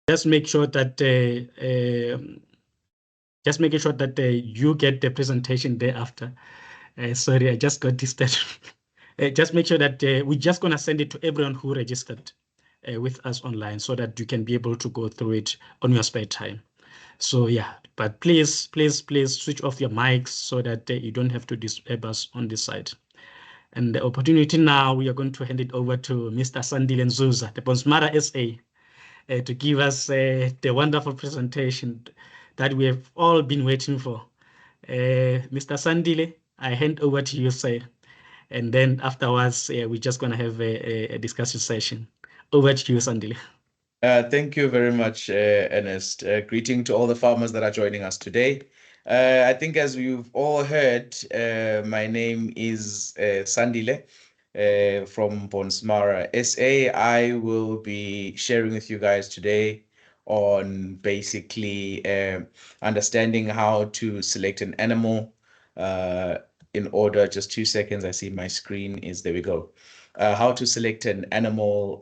just make sure that you get the presentation thereafter. Sorry, I just got disturbed. Just make sure that we're just going to send it to everyone who registered with us online so that you can be able to go through it on your spare time. So yeah, but please switch off your mics so that you don't have to disturb us on this side. And the opportunity now, we are going to hand it over to Mr. Sandile Nzuza, the Bonsmara SA, to give us the wonderful presentation that we have all been waiting for. Mr. Sandile, I hand over to you, sir. And then afterwards, we're just going to have a discussion session. Over to you, Sandile. Thank you very much, Ernest. Greeting to all the farmers that are joining us today. I think as you've all heard, my name is Sandile from Bonsmara SA. I will be sharing with you guys today on basically understanding how to select an animal in order. Just 2 seconds. I see my screen is, there we go. How to select an animal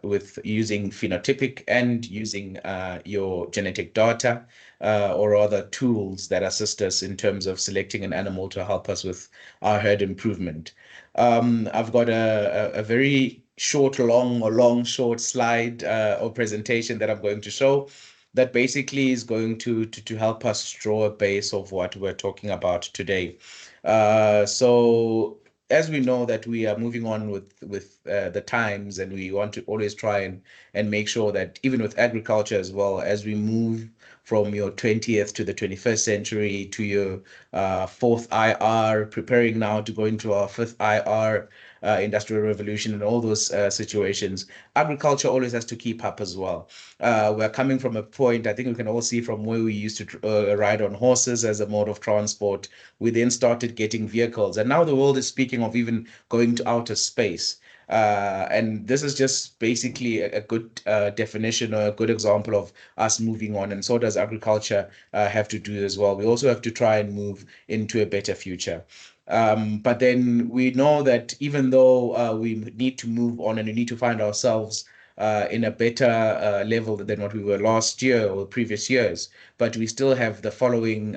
with using phenotypic and using your genetic data or other tools that assist us in terms of selecting an animal to help us with our herd improvement. I've got a very short, short slide or presentation that I'm going to show that basically is going to help us draw a base of what we're talking about today. So as we know that we are moving on with the times, and we want to always try and make sure that even with agriculture as well, as we move from your 20th to the 21st century to your fourth IR, preparing now to go into our fifth IR, industrial revolution and all those situations, agriculture always has to keep up as well. We're coming from a point, I think we can all see from where we used to ride on horses as a mode of transport. We then started getting vehicles, and now the world is speaking of even going to outer space. And this is just basically a good definition or a good example of us moving on. And so does agriculture have to do as well. We also have to try and move into a better future. But then we know that even though we need to move on and we need to find ourselves in a better level than what we were last year or previous years, but we still have the following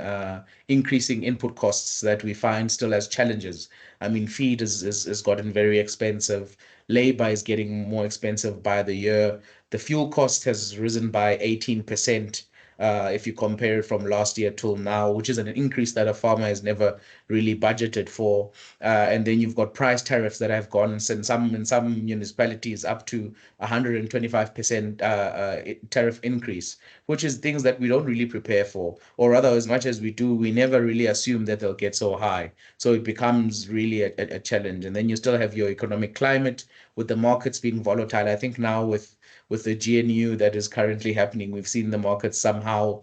increasing input costs that we find still as challenges. I mean, feed is gotten very expensive. Labor is getting more expensive by the year. The fuel cost has risen by 18%. If you compare it from last year till now, which is an increase that a farmer has never really budgeted for. And then you've got price tariffs that have gone in some municipalities up to 125% tariff increase, which is things that we don't really prepare for, or rather, as much as we do, we never really assume that they'll get so high. So it becomes really a challenge. And then you still have your economic climate with the markets being volatile. I think now with the GNU that is currently happening, we've seen the markets somehow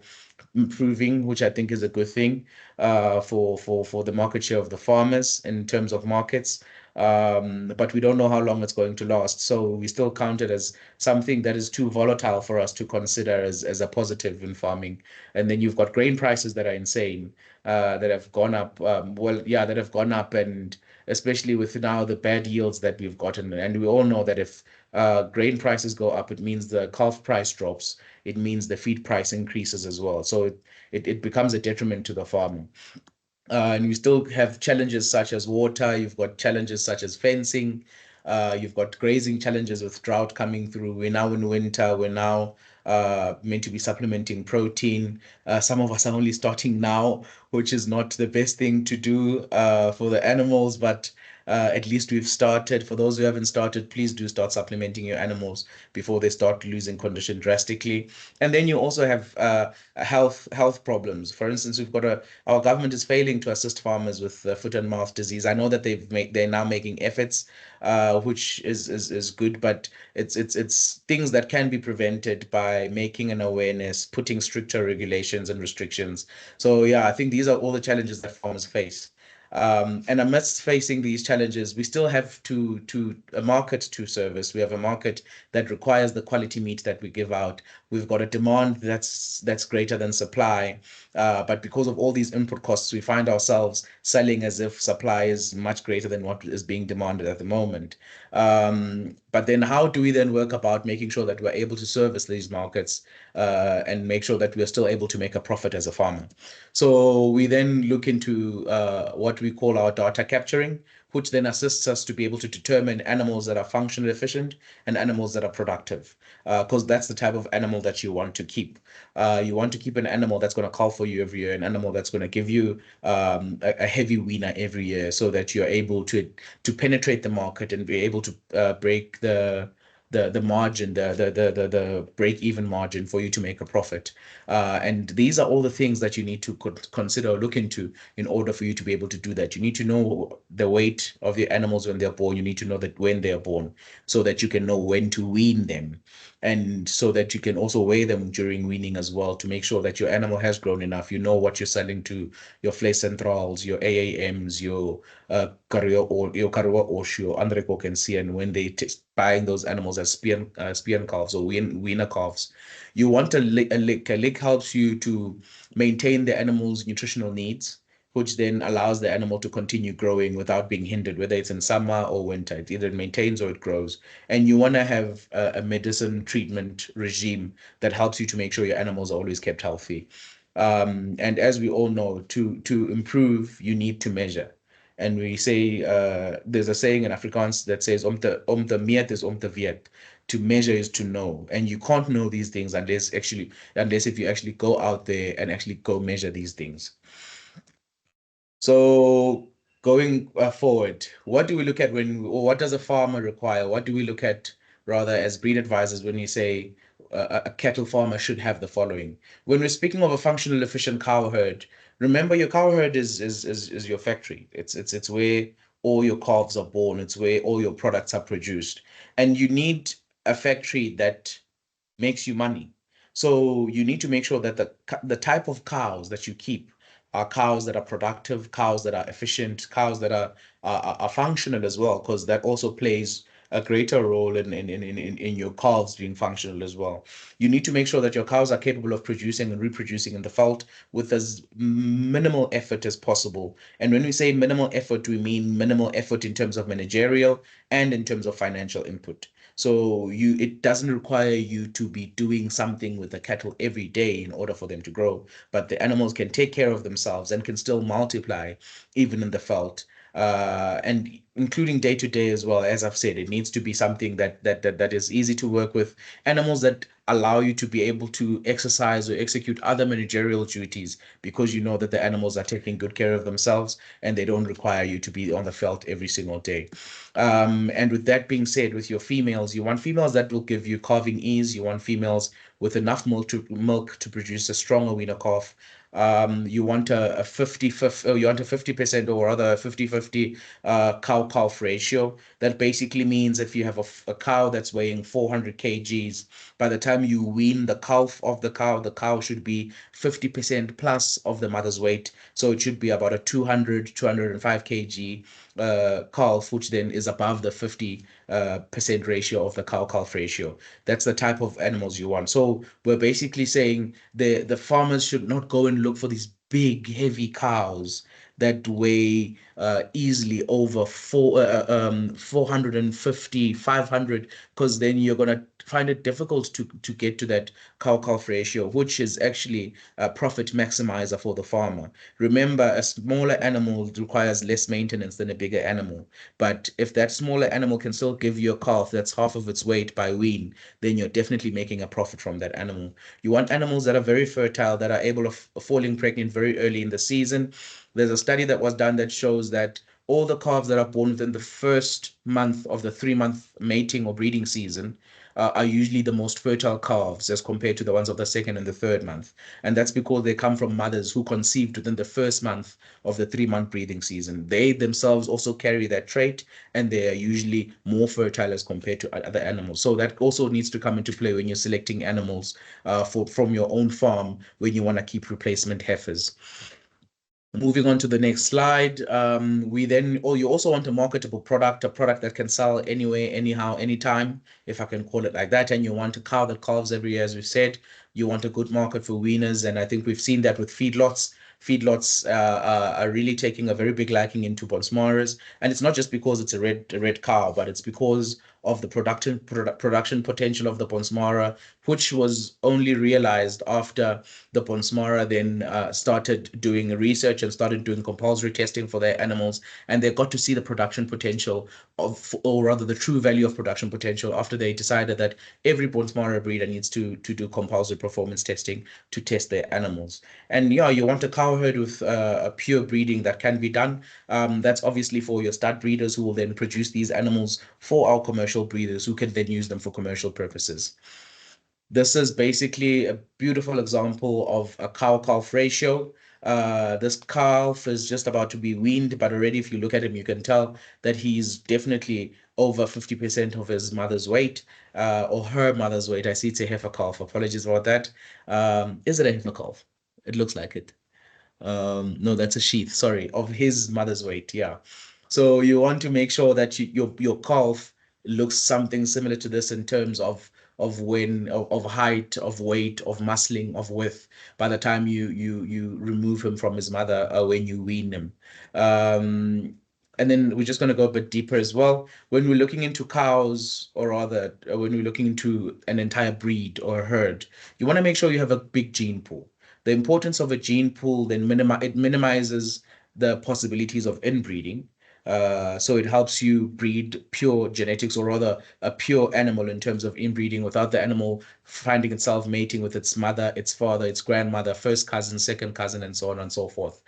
improving, which I think is a good thing for the market share of the farmers in terms of markets. But we don't know how long it's going to last. So we still count it as something that is too volatile for us to consider as a positive in farming. And then you've got grain prices that are insane, that have gone up. That have gone up, and especially with now the bad yields that we've gotten. And we all know that if grain prices go up, it means the calf price drops. It means the feed price increases as well. So it becomes a detriment to the farmer. And we still have challenges such as water. You've got challenges such as fencing. You've got grazing challenges with drought coming through. We're now in winter. We're now meant to be supplementing protein. Some of us are only starting now, which is not the best thing to do for the animals, but at least we've started. For those who haven't started, please do start supplementing your animals before they start losing condition drastically. And then you also have health problems. For instance, our government is failing to assist farmers with foot and mouth disease. I know that they're now making efforts, which is good, but it's things that can be prevented by making an awareness, putting stricter regulations and restrictions. So yeah, I think these are all the challenges that farmers face. And amidst facing these challenges, we still have a market to service. We have a market that requires the quality meat that we give out. We've got a demand that's greater than supply. But because of all these input costs, we find ourselves selling as if supply is much greater than what is being demanded at the moment. But then how do we then work about making sure that we're able to service these markets and make sure that we're still able to make a profit as a farmer? So we then look into what we call our data capturing, which then assists us to be able to determine animals that are functionally efficient and animals that are productive, because that's the type of animal that you want to keep. You want to keep an animal that's going to call for you every year, an animal that's going to give you a heavy weaner every year, so that you're able to penetrate the market and be able to break the margin, the break even margin for you to make a profit. And these are all the things that you need to consider or look into in order for you to be able to do that. You need to know the weight of the animals when they're born. You need to know that when they're born, so that you can know when to wean them, and so that you can also weigh them during weaning as well, to make sure that your animal has grown enough. You know what you're selling to your vleis centrals, your AAMs, your Karua Osh, your Andreko can see, and when they buying those animals as spian calves or weaner calves. You want a lick. A lick helps you to maintain the animal's nutritional needs, which then allows the animal to continue growing without being hindered, whether it's in summer or winter. It either maintains or it grows. And you want to have a medicine treatment regime that helps you to make sure your animals are always kept healthy. And as we all know, to improve, you need to measure. And we say, there's a saying in Afrikaans that says, om te meet is om te weet. To measure is to know. And you can't know these things unless if you actually go out there and actually go measure these things. So going forward, what do we look at or what does a farmer require? What do we look at rather as breed advisors when you say a cattle farmer should have the following? When we're speaking of a functional, efficient cow herd, remember your cow herd is your factory. It's where all your calves are born. It's where all your products are produced, and you need a factory that makes you money. So you need to make sure that the type of cows that you keep are cows that are productive, cows that are efficient, cows that are functional as well, because that also plays a greater role in your calves being functional as well. You need to make sure that your cows are capable of producing and reproducing in the veld with as minimal effort as possible. And when we say minimal effort, we mean minimal effort in terms of managerial and in terms of financial input. So it doesn't require you to be doing something with the cattle every day in order for them to grow, but the animals can take care of themselves and can still multiply even in the veld. And including day to day as well. As I've said, it needs to be something that is easy to work with. Animals that allow you to be able to exercise or execute other managerial duties, because you know that the animals are taking good care of themselves and they don't require you to be on the veld every single day. And with that being said, with your females, you want females that will give you calving ease. You want females with enough milk to produce a stronger weaner calf. You want a 50% or rather a 50-50 cow-calf ratio. That basically means if you have a cow that's weighing 400 kgs, by the time you wean the calf of the cow should be 50% plus of the mother's weight. So it should be about a 205 kg calf, which then is above the 50% ratio of the cow-calf ratio. That's the type of animals you want. So we're basically saying the farmers should not go and look for these big, heavy cows that weigh easily over 450, 500, because then you're going to find it difficult to get to that cow-calf ratio, which is actually a profit maximizer for the farmer. Remember, a smaller animal requires less maintenance than a bigger animal. But if that smaller animal can still give you a calf that's half of its weight by wean, then you're definitely making a profit from that animal. You want animals that are very fertile, that are able of falling pregnant very early in the season. There's a study that was done that shows that all the calves that are born within the first month of the 3-month mating or breeding season are usually the most fertile calves as compared to the ones of the second and the third month. And that's because they come from mothers who conceived within the first month of the 3-month breeding season. They themselves also carry that trait, and they are usually more fertile as compared to other animals. So that also needs to come into play when you're selecting animals from your own farm when you want to keep replacement heifers. Moving on to the next slide, you also want a marketable product, a product that can sell anywhere, anyhow, anytime, if I can call it like that. And you want a cow that calves every year, as we've said. You want a good market for weaners, and I think we've seen that with feedlots. Feedlots are really taking a very big liking into Bonsmaras, and it's not just because it's a red cow, but it's because of the production potential of the Bonsmara, which was only realized after the Bonsmara then started doing research and started doing compulsory testing for their animals, and they got to see the production potential or rather the true value of production potential after they decided that every Bonsmara breeder needs to do compulsory performance testing to test their animals. And yeah, you want a cow herd with a pure breeding that can be done. That's obviously for your stud breeders who will then produce these animals for our commercial breeders who can then use them for commercial purposes. This is basically a beautiful example of a cow-calf ratio. This calf is just about to be weaned, but already if you look at him, you can tell that he's definitely over 50% of his mother's weight, or her mother's weight. I see it's a heifer calf. Apologies about that. Is it a heifer calf? It looks like it. No, that's a sheath, sorry, of his mother's weight. Yeah. So you want to make sure that your calf looks something similar to this in terms of height, of weight, of muscling, of width by the time you remove him from his mother when you wean him. And then we're just going to go a bit deeper as well. When we're looking into cows, or rather, when we're looking into an entire breed or herd, you want to make sure you have a big gene pool. The importance of a gene pool then it minimizes the possibilities of inbreeding. So it helps you breed pure genetics, or rather a pure animal in terms of inbreeding, without the animal finding itself mating with its mother, its father, its grandmother, first cousin, second cousin, and so on and so forth.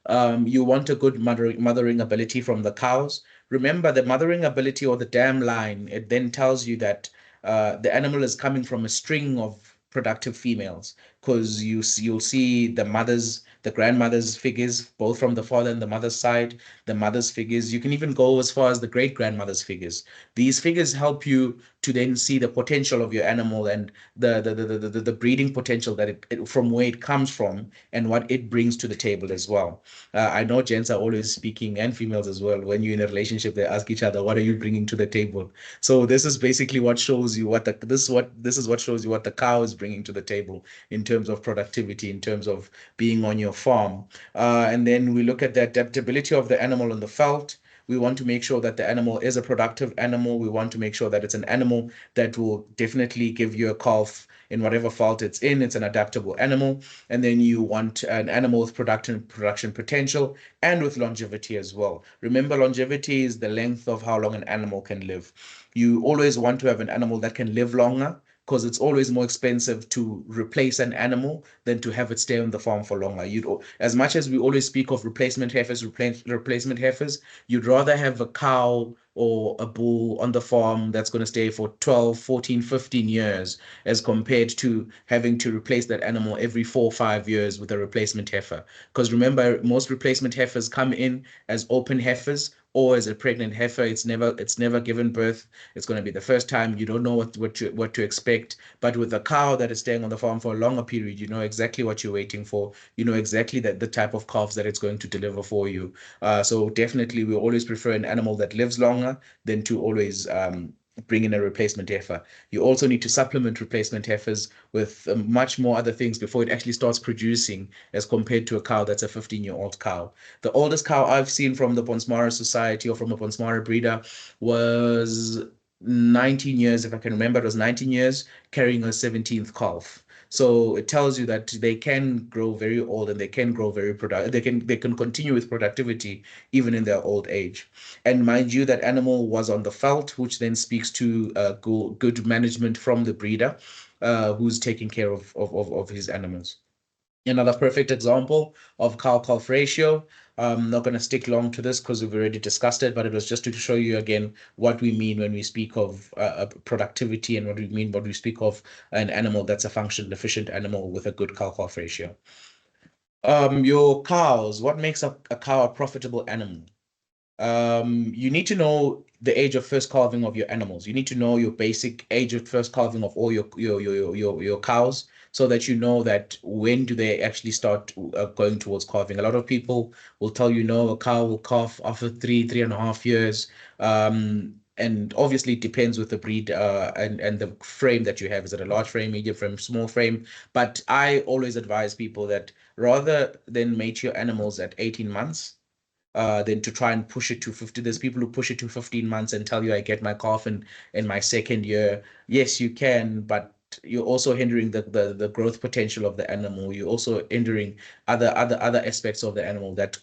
You want a good mothering ability from the cows. Remember, the mothering ability, or the dam line, it then tells you that the animal is coming from a string of productive females, because you'll see the grandmother's figures, both from the father and the mother's side, the mother's figures. You can even go as far as the great grandmother's figures. These figures help you to then see the potential of your animal, and the breeding potential that from where it comes from and what it brings to the table as well. I know gents are always speaking, and females as well. When you're in a relationship, they ask each other, "What are you bringing to the table?" So this is basically what shows you this is what shows you what the cow is bringing to the table in terms of productivity, in terms of being on your farm. And then we look at the adaptability of the animal in the felt. We want to make sure that the animal is a productive animal. We want to make sure that it's an animal that will definitely give you a calf in whatever fault it's in. It's an adaptable animal. And then you want an animal with production potential and with longevity as well. Remember, longevity is the length of how long an animal can live. You always want to have an animal that can live longer, because it's always more expensive to replace an animal than to have it stay on the farm for longer. As much as we always speak of replacement heifers, you'd rather have a cow or a bull on the farm that's going to stay for 12, 14, 15 years, as compared to having to replace that animal every 4 or 5 years with a replacement heifer. Because remember, most replacement heifers come in as open heifers or as a pregnant heifer. It's never given birth. It's going to be the first time. You don't know what to expect. But with a cow that is staying on the farm for a longer period, you know exactly what you're waiting for. You know exactly the type of calves that it's going to deliver for you. So definitely, we always prefer an animal that lives longer than to always bring in a replacement heifer. You also need to supplement replacement heifers with much more other things before it actually starts producing, as compared to a cow that's a 15-year-old cow. The oldest cow I've seen from the Bonsmara Society, or from a Bonsmara breeder, was 19 years, if I can remember. It was 19 years carrying a 17th calf. So it tells you that they can grow very old, and they can grow very productive. They can continue with productivity even in their old age. And mind you, that animal was on the felt, which then speaks to good management from the breeder, who's taking care of his animals. Another perfect example of cow-calf ratio. I'm not going to stick long to this because we've already discussed it, but it was just to show you again what we mean when we speak of productivity, and what we mean when we speak of an animal that's a function efficient animal with a good cow-calf ratio. Your cows, what makes a cow a profitable animal? You need to know the age of first calving of your animals. You need to know your basic age of first calving of all your cows, so that you know that when do they actually start going towards calving. A lot of people will tell you, no, a cow will calf after 3.5 years. And obviously it depends with the breed and the frame that you have. Is it a large frame, medium frame, small frame? But I always advise people that rather than mate your animals at 18 months, than to try and push it to 50. There's people who push it to 15 months and tell you, I get my calf in my second year. Yes, you can, but you're also hindering the growth potential of the animal. You're also hindering other aspects of the animal that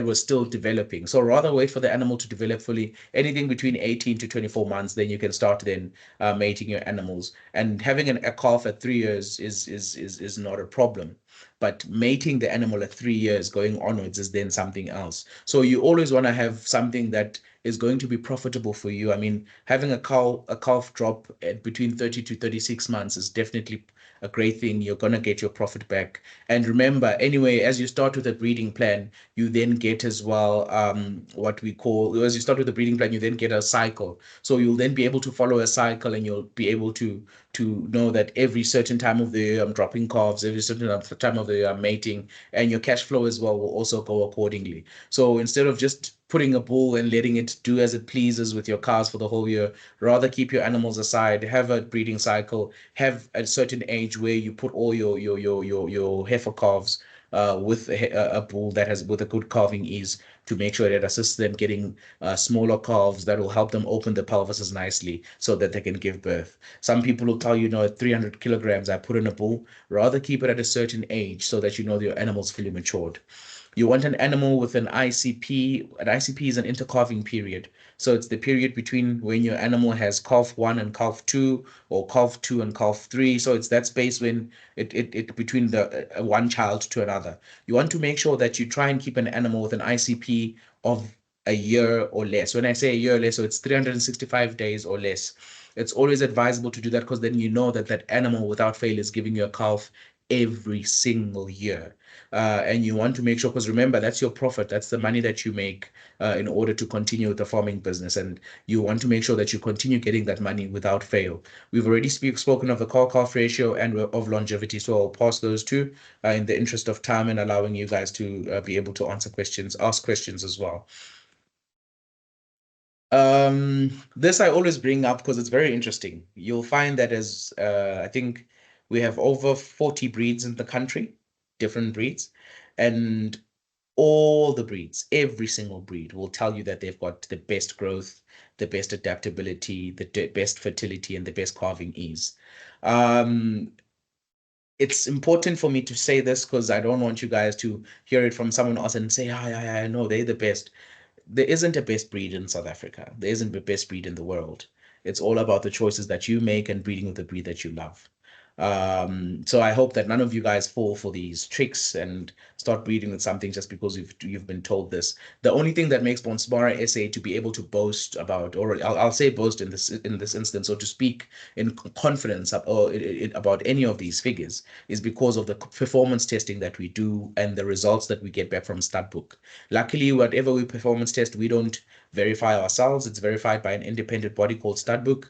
were still developing. So rather wait for the animal to develop fully. Anything between 18 to 24 months, then you can start then mating your animals. And having a calf at 3 years is not a problem. But mating the animal at 3 years going onwards is then something else. So you always want to have something that is going to be profitable for you. I mean, having a calf drop at between 30 to 36 months is definitely a great thing. You're gonna get your profit back. And remember, anyway, as you start with a breeding plan, you then get as well what we call, as you start with the breeding plan, you then get a cycle. So you'll then be able to follow a cycle, and you'll be able to know that every certain time of the year I'm dropping calves, every certain time of the year I'm mating, and your cash flow as well will also go accordingly. So instead of just putting a bull and letting it do as it pleases with your cows for the whole year, rather keep your animals aside, have a breeding cycle, have a certain age where you put all your heifer calves with a bull that has with a good calving ease, to make sure it assists them getting smaller calves that will help them open the pelvises nicely so that they can give birth. Some people will tell you, no, at 300 kilograms, I put in a bull. Rather keep it at a certain age so that you know your animal's fully matured. You want an animal with an ICP. An ICP is an intercalving period. So it's the period between when your animal has calf one and calf two, or calf two and calf three. So it's that space when it between the one child to another. You want to make sure that you try and keep an animal with an ICP of a year or less. When I say a year or less, so it's 365 days or less. It's always advisable to do that, because then you know that that animal without fail is giving you a calf every single year. And you want to make sure, because remember, that's your profit, that's the money that you make in order to continue with the farming business, and you want to make sure that you continue getting that money without fail. We've already spoken of the cow-calf ratio and of longevity, so I'll pass those two in the interest of time and allowing you guys to be able to ask questions as well. This I always bring up because it's very interesting. You'll find that as I think we have over 40 breeds in the country, different breeds, and all the breeds, every single breed will tell you that they've got the best growth, the best adaptability, the best fertility, and the best calving ease. Um, it's important for me to say this because I don't want you guys to hear it from someone else and say, I know they're the best. There isn't a best breed in South Africa. There isn't a best breed in the world. It's all about the choices that you make and breeding with the breed that you love. So I hope that none of you guys fall for these tricks and start breeding with something just because you've been told this. The only thing that makes Bonsmara SA to be able to boast about, or I'll say boast in this instance, or to speak in confidence about any of these figures, is because of the performance testing that we do and the results that we get back from Studbook. Luckily, whatever we performance test, we don't verify ourselves. It's verified by an independent body called Studbook.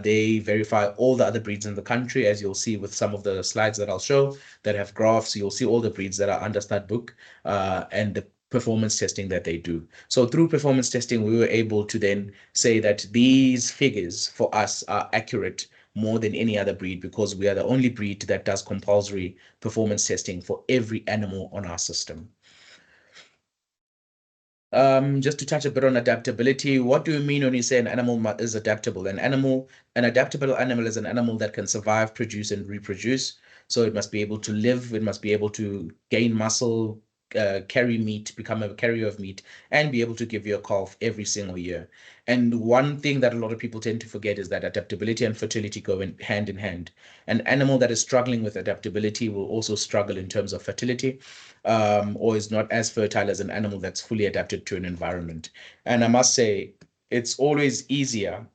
They verify all the other breeds in the country, as you'll see with some of the slides that I'll show that have graphs. You'll see all the breeds that are under Studbook and the performance testing that they do. So through performance testing, we were able to then say that these figures for us are accurate more than any other breed, because we are the only breed that does compulsory performance testing for every animal on our system. Just to touch a bit on adaptability, what do you mean when you say an animal is adaptable? An adaptable animal is an animal that can survive, produce, and reproduce. So it must be able to live, it must be able to gain muscle, carry meat, become a carrier of meat, and be able to give you a calf every single year. And one thing that a lot of people tend to forget is that adaptability and fertility go hand in hand. An animal that is struggling with adaptability will also struggle in terms of fertility, or is not as fertile as an animal that's fully adapted to an environment. And I must say, it's always easier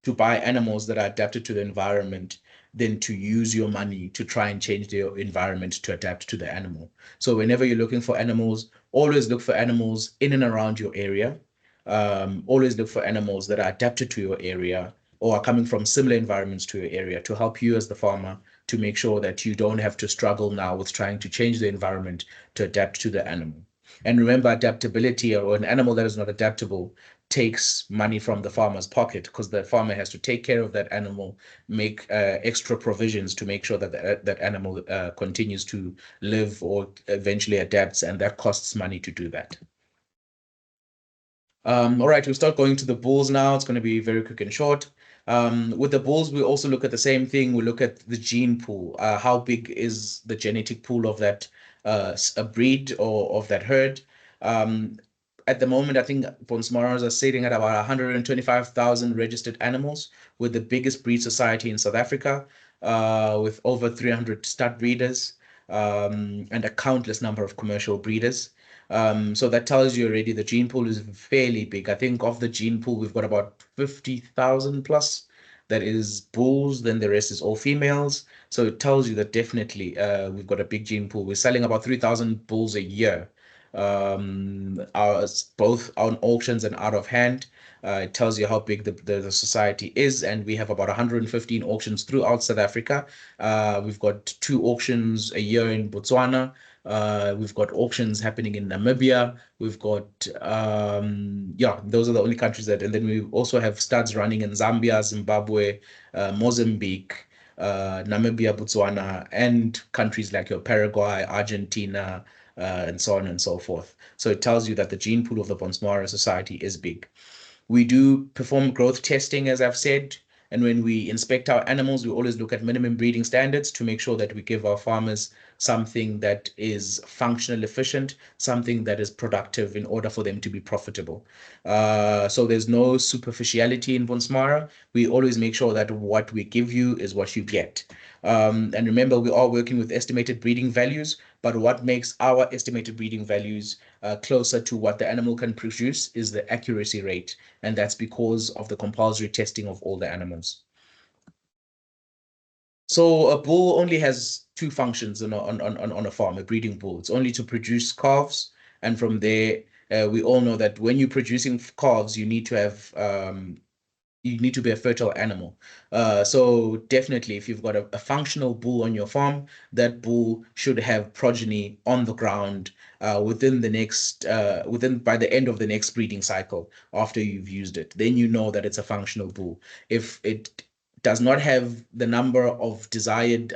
to buy animals that are adapted to the environment than to use your money to try and change their environment to adapt to the animal. So whenever you're looking for animals, always look for animals in and around your area. always look for animals that are adapted to your area or are coming from similar environments to your area to help you as the farmer to make sure that you don't have to struggle now with trying to change the environment to adapt to the animal. And remember, adaptability, or an animal that is not adaptable, takes money from the farmer's pocket, because the farmer has to take care of that animal, make extra provisions to make sure that that animal continues to live or eventually adapts, and that costs money to do that. All right, we'll start going to the bulls now. It's going to be very quick and short. With the bulls, we also look at the same thing. We look at the gene pool. How big is the genetic pool of that a breed or of that herd? At the moment, I think Bonsmaras are sitting at about 125,000 registered animals, with the biggest breed society in South Africa, with over 300 stud breeders, and a countless number of commercial breeders. So that tells you already the gene pool is fairly big. I think of the gene pool, we've got about 50,000 plus. That is bulls, then the rest is all females. So it tells you that definitely we've got a big gene pool. We're selling about 3,000 bulls a year, both on auctions and out of hand. It tells you how big the society is, and we have about 115 auctions throughout South Africa. We've got 2 auctions a year in Botswana. We've got auctions happening in Namibia. We've got, yeah, those are the only countries that, and then we also have studs running in Zambia, Zimbabwe, Mozambique, Namibia, Botswana, and countries like your Paraguay, Argentina, and so on and so forth. So it tells you that the gene pool of the Bonsmara Society is big. We do perform growth testing, as I've said. And when we inspect our animals, we always look at minimum breeding standards to make sure that we give our farmers something that is functional efficient, something that is productive in order for them to be profitable. So there's no superficiality in Bonsmara. We always make sure that what we give you is what you get. And remember, we are working with estimated breeding values, but what makes our estimated breeding values closer to what the animal can produce is the accuracy rate, and that's because of the compulsory testing of all the animals. So a bull only has 2 functions on a farm, a breeding bull. It's only to produce calves, and from there, we all know that when you're producing calves, you need to have you need to be a fertile animal. So definitely, if you've got a functional bull on your farm, that bull should have progeny on the ground within the next by the end of the next breeding cycle after you've used it. Then you know that it's a functional bull. If it does not have the number of desired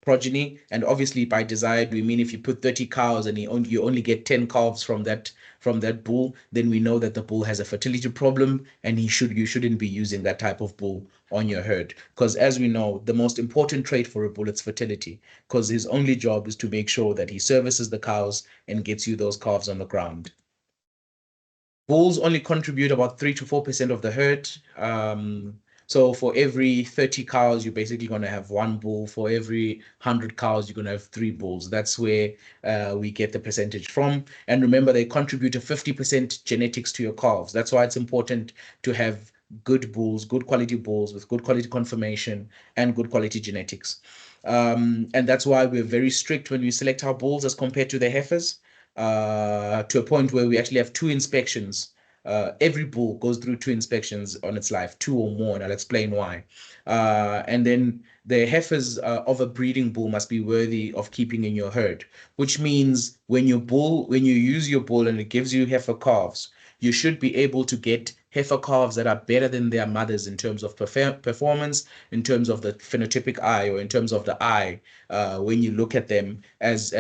progeny, and obviously by desired we mean if you put 30 cows and you only get 10 calves from that bull, then we know that the bull has a fertility problem, and you shouldn't be using that type of bull on your herd, because as we know, the most important trait for a bull is fertility, because his only job is to make sure that he services the cows and gets you those calves on the ground. Bulls only contribute about 3 to 4% of the herd. So for every 30 cows, you're basically going to have 1 bull. For every 100 cows, you're going to have 3 bulls. That's where we get the percentage from. And remember, they contribute to 50% genetics to your calves. That's why it's important to have good bulls, good quality bulls with good quality conformation and good quality genetics. And that's why we're very strict when we select our bulls as compared to the heifers, to a point where we actually have 2 inspections. Every bull goes through 2 inspections on its life, 2 or more, and I'll explain why. And then the heifers of a breeding bull must be worthy of keeping in your herd, which means when you use your bull and it gives you heifer calves, you should be able to get heifer calves that are better than their mothers in terms of performance, in terms of the phenotypic eye, or in terms of the eye, when you look at them as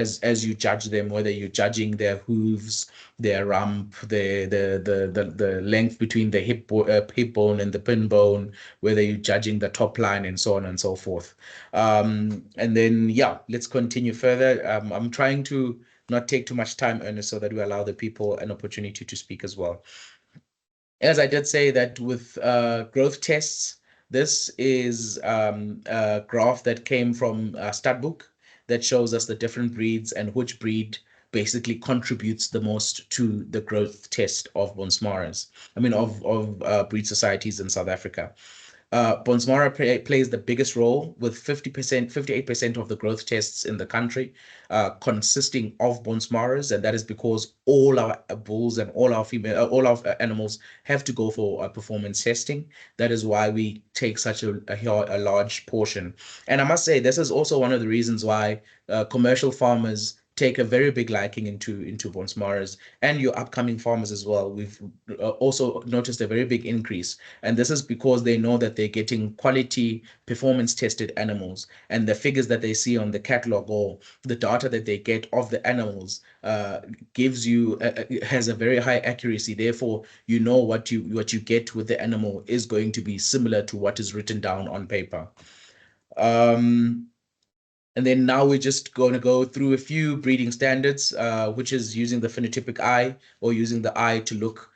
you judge them, whether you're judging their hooves, their rump, the length between the hip bone and the pin bone, whether you're judging the top line, and so on and so forth. And then, yeah, let's continue further. I'm trying to not take too much time, Ernest, so that we allow the people an opportunity to speak as well. As I did say, that with growth tests, this is a graph that came from a stud book that shows us the different breeds and which breed basically contributes the most to the growth test of Bonsmaras. I mean, of breed societies in South Africa. Bonsmara plays the biggest role with 50%, 58% of the growth tests in the country consisting of Bonsmaras, and that is because all our bulls and all our animals have to go for performance testing. That is why we take such a large portion. And I must say, this is also one of the reasons why commercial farmers take a very big liking into Bonsmaras, and your upcoming farmers as well. We've also noticed a very big increase, and this is because they know that they're getting quality performance tested animals, and the figures that they see on the catalog or the data that they get of the animals gives you has a very high accuracy. Therefore, you know what you get with the animal is going to be similar to what is written down on paper. And then now we're just going to go through a few breeding standards, which is using the phenotypic eye or using the eye to look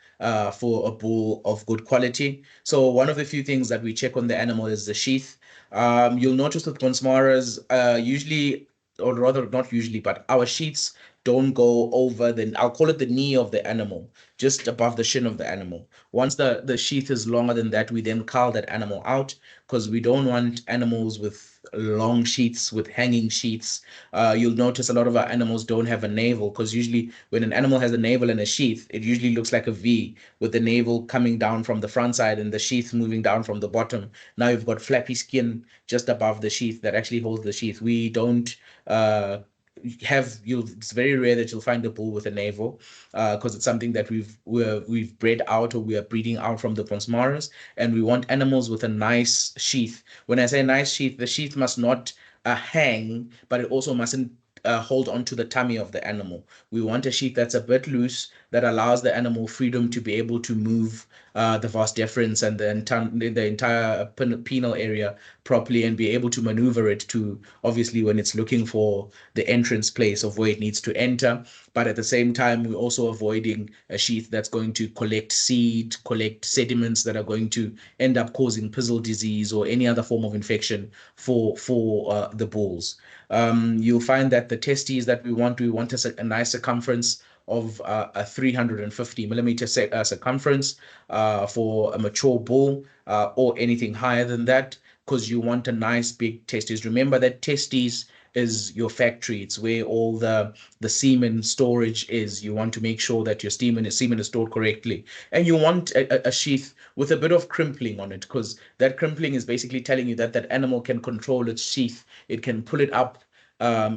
for a bull of good quality. So one of the few things that we check on the animal is the sheath. You'll notice with Bonsmaras, usually, or rather not usually, but our sheaths don't go over I'll call it the knee of the animal, just above the shin of the animal. Once the sheath is longer than that, we then cull that animal out, because we don't want animals with long sheaths, with hanging sheaths. You'll notice a lot of our animals don't have a navel, because usually when an animal has a navel and a sheath, it usually looks like a V, with the navel coming down from the front side and the sheath moving down from the bottom. Now you've got flappy skin just above the sheath that actually holds the sheath. We don't it's very rare that you'll find a bull with a navel, because it's something that we've bred out, or we are breeding out from the Bonsmaras, and we want animals with a nice sheath. When I say nice sheath, the sheath must not hang, but it also mustn't hold on to the tummy of the animal. We want a sheath that's a bit loose, that allows the animal freedom to be able to move the vas deferens and the entire penile area properly, and be able to maneuver it to, obviously, when it's looking for the entrance place of where it needs to enter. But at the same time, we're also avoiding a sheath that's going to collect seed, collect sediments that are going to end up causing pizzle disease or any other form of infection for the bulls. You'll find that the testes that we want a nice circumference of a 350 millimeter circumference for a mature bull, or anything higher than that, because you want a nice big testes. Remember that testes is your factory. It's where all the semen storage is. You want to make sure that your semen is stored correctly, and you want a sheath with a bit of crimpling on it, because that crimpling is basically telling you that that animal can control its sheath. It can pull it up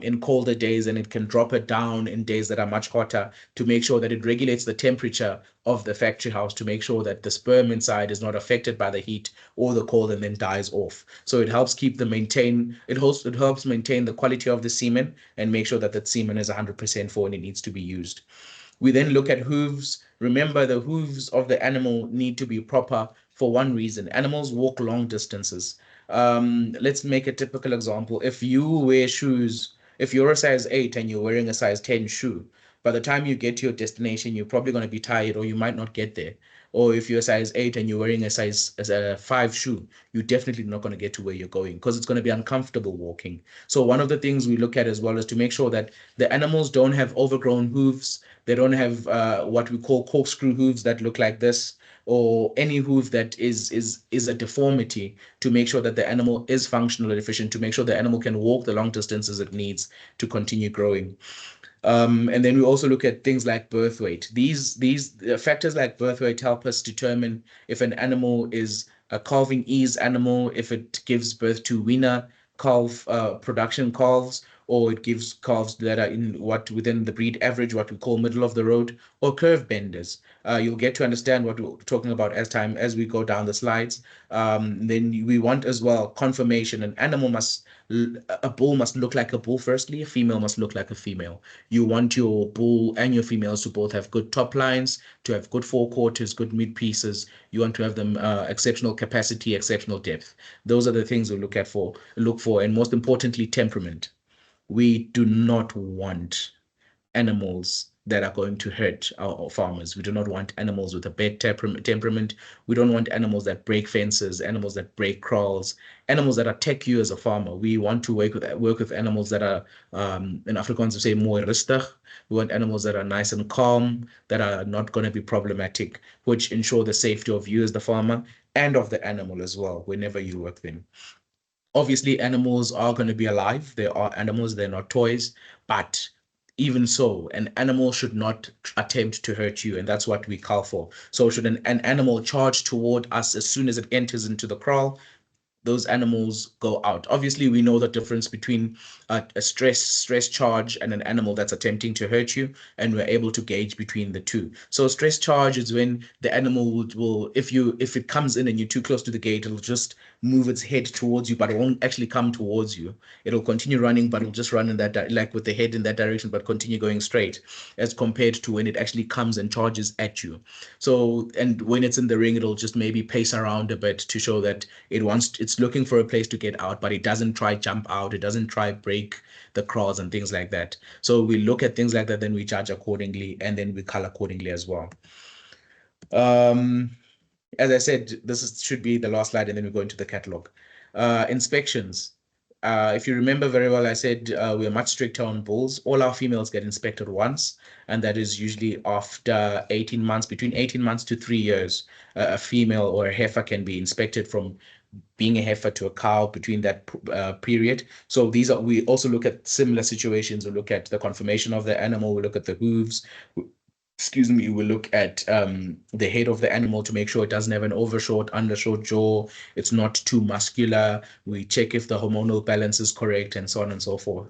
in colder days, and it can drop it down in days that are much hotter, to make sure that it regulates the temperature of the factory house, to make sure that the sperm inside is not affected by the heat or the cold and then dies off. So it helps it helps maintain the quality of the semen, and make sure that that semen is 100% for when it needs to be used. We then look at hooves. Remember, the hooves of the animal need to be proper for one reason. Animals walk long distances. Let's make a typical example. If you wear shoes, if you're a size 8 and you're wearing a size 10 shoe, by the time you get to your destination, you're probably going to be tired, or you might not get there. Or if you're a size 8 and you're wearing a size 5 shoe, you're definitely not going to get to where you're going, because it's going to be uncomfortable walking. So one of the things we look at as well is to make sure that the animals don't have overgrown hooves. They don't have what we call corkscrew hooves that look like this, or any hoof that is a deformity, to make sure that the animal is functional and efficient, to make sure the animal can walk the long distances it needs to continue growing. And then we also look at things like birth weight. These factors like birth weight help us determine if an animal is a calving ease animal, if it gives birth to weaner calf production calves, or it gives calves that are within the breed average, what we call middle of the road, or curve benders. You'll get to understand what we're talking about as we go down the slides. Then we want as well confirmation. A bull must look like a bull firstly, a female must look like a female. You want your bull and your females to both have good top lines, to have good forequarters, good mid pieces. You want to have them exceptional capacity, exceptional depth. Those are the things we look for, and most importantly, temperament. We do not want animals that are going to hurt our farmers. We do not want animals with a bad temperament. We don't want animals that break fences, animals that break kraals, animals that attack you as a farmer. We want to work with animals that are, in Afrikaans we say, more rustig. We want animals that are nice and calm, that are not going to be problematic, which ensure the safety of you as the farmer and of the animal as well whenever you work them. Obviously, animals are going to be alive. They are animals, they're not toys. But even so, an animal should not attempt to hurt you. And that's what we call for. So, should an animal charge toward us as soon as it enters into the kraal, those animals go out. Obviously, we know the difference between a stress charge and an animal that's attempting to hurt you, and we're able to gauge between the two. So stress charge is when the animal will if it comes in and you're too close to the gate, it'll just move its head towards you, but it won't actually come towards you. It'll continue running, but it'll just run in that like with the head in that direction, but continue going straight, as compared to when it actually comes and charges at you. So, and when it's in the ring, it'll just maybe pace around a bit to show that it's looking for a place to get out, but it doesn't try jump out, it doesn't try break the crawls and things like that. So we look at things like that, then we judge accordingly, and then we cull accordingly as well. As I said, should be the last slide, and then we go into the catalog. Inspections. If you remember very well, I said we're much stricter on bulls. All our females get inspected once, and that is usually after 18 months, between 18 months to 3 years. A female or a heifer can be inspected from being a heifer to a cow between that period. So we also look at similar situations. We look at the conformation of the animal. We look at the hooves. We look at the head of the animal to make sure it doesn't have an overshort, undershort jaw. It's not too muscular. We check if the hormonal balance is correct, and so on and so forth.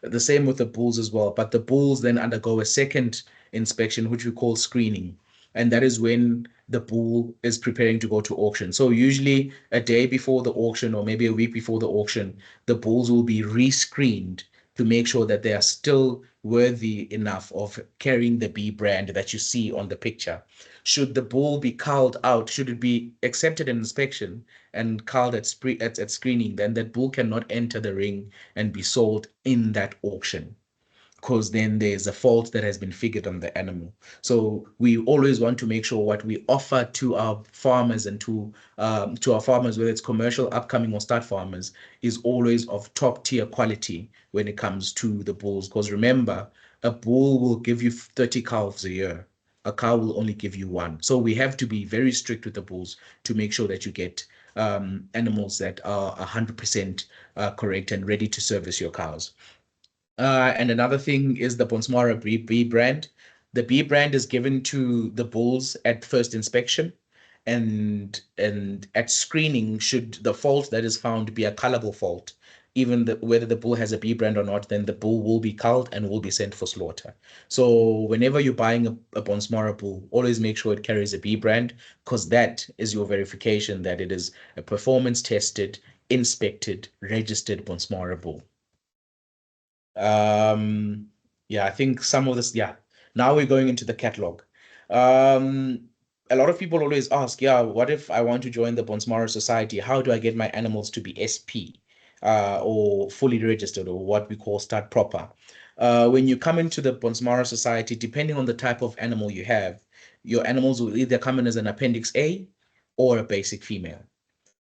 The same with the bulls as well. But the bulls then undergo a second inspection, which we call screening. And that is when the bull is preparing to go to auction. So usually a day before the auction, or maybe a week before the auction, the bulls will be re-screened to make sure that they are still worthy enough of carrying the B brand that you see on the picture. Should the bull be culled out, should it be accepted in inspection and culled at screening, then that bull cannot enter the ring and be sold in that auction, because then there's a fault that has been figured on the animal. So we always want to make sure what we offer to our farmers and to our farmers, whether it's commercial, upcoming, or start farmers, is always of top tier quality when it comes to the bulls. Because remember, a bull will give you 30 calves a year. A cow will only give you one. So we have to be very strict with the bulls to make sure that you get animals that are 100% correct and ready to service your cows. And another thing is the Bonsmara B brand. The B brand is given to the bulls at first inspection, and at screening, should the fault that is found be a cullable fault, whether the bull has a B brand or not, then the bull will be culled and will be sent for slaughter. So whenever you're buying a Bonsmara bull, always make sure it carries a B brand, because that is your verification that it is a performance tested, inspected, registered Bonsmara bull. Yeah, I think some of this, yeah. Now we're going into the catalog. A lot of people always ask, yeah, what if I want to join the Bonsmara Society? How do I get my animals to be SP, or fully registered, or what we call start proper? When you come into the Bonsmara Society, depending on the type of animal you have, your animals will either come in as an Appendix A or a basic female.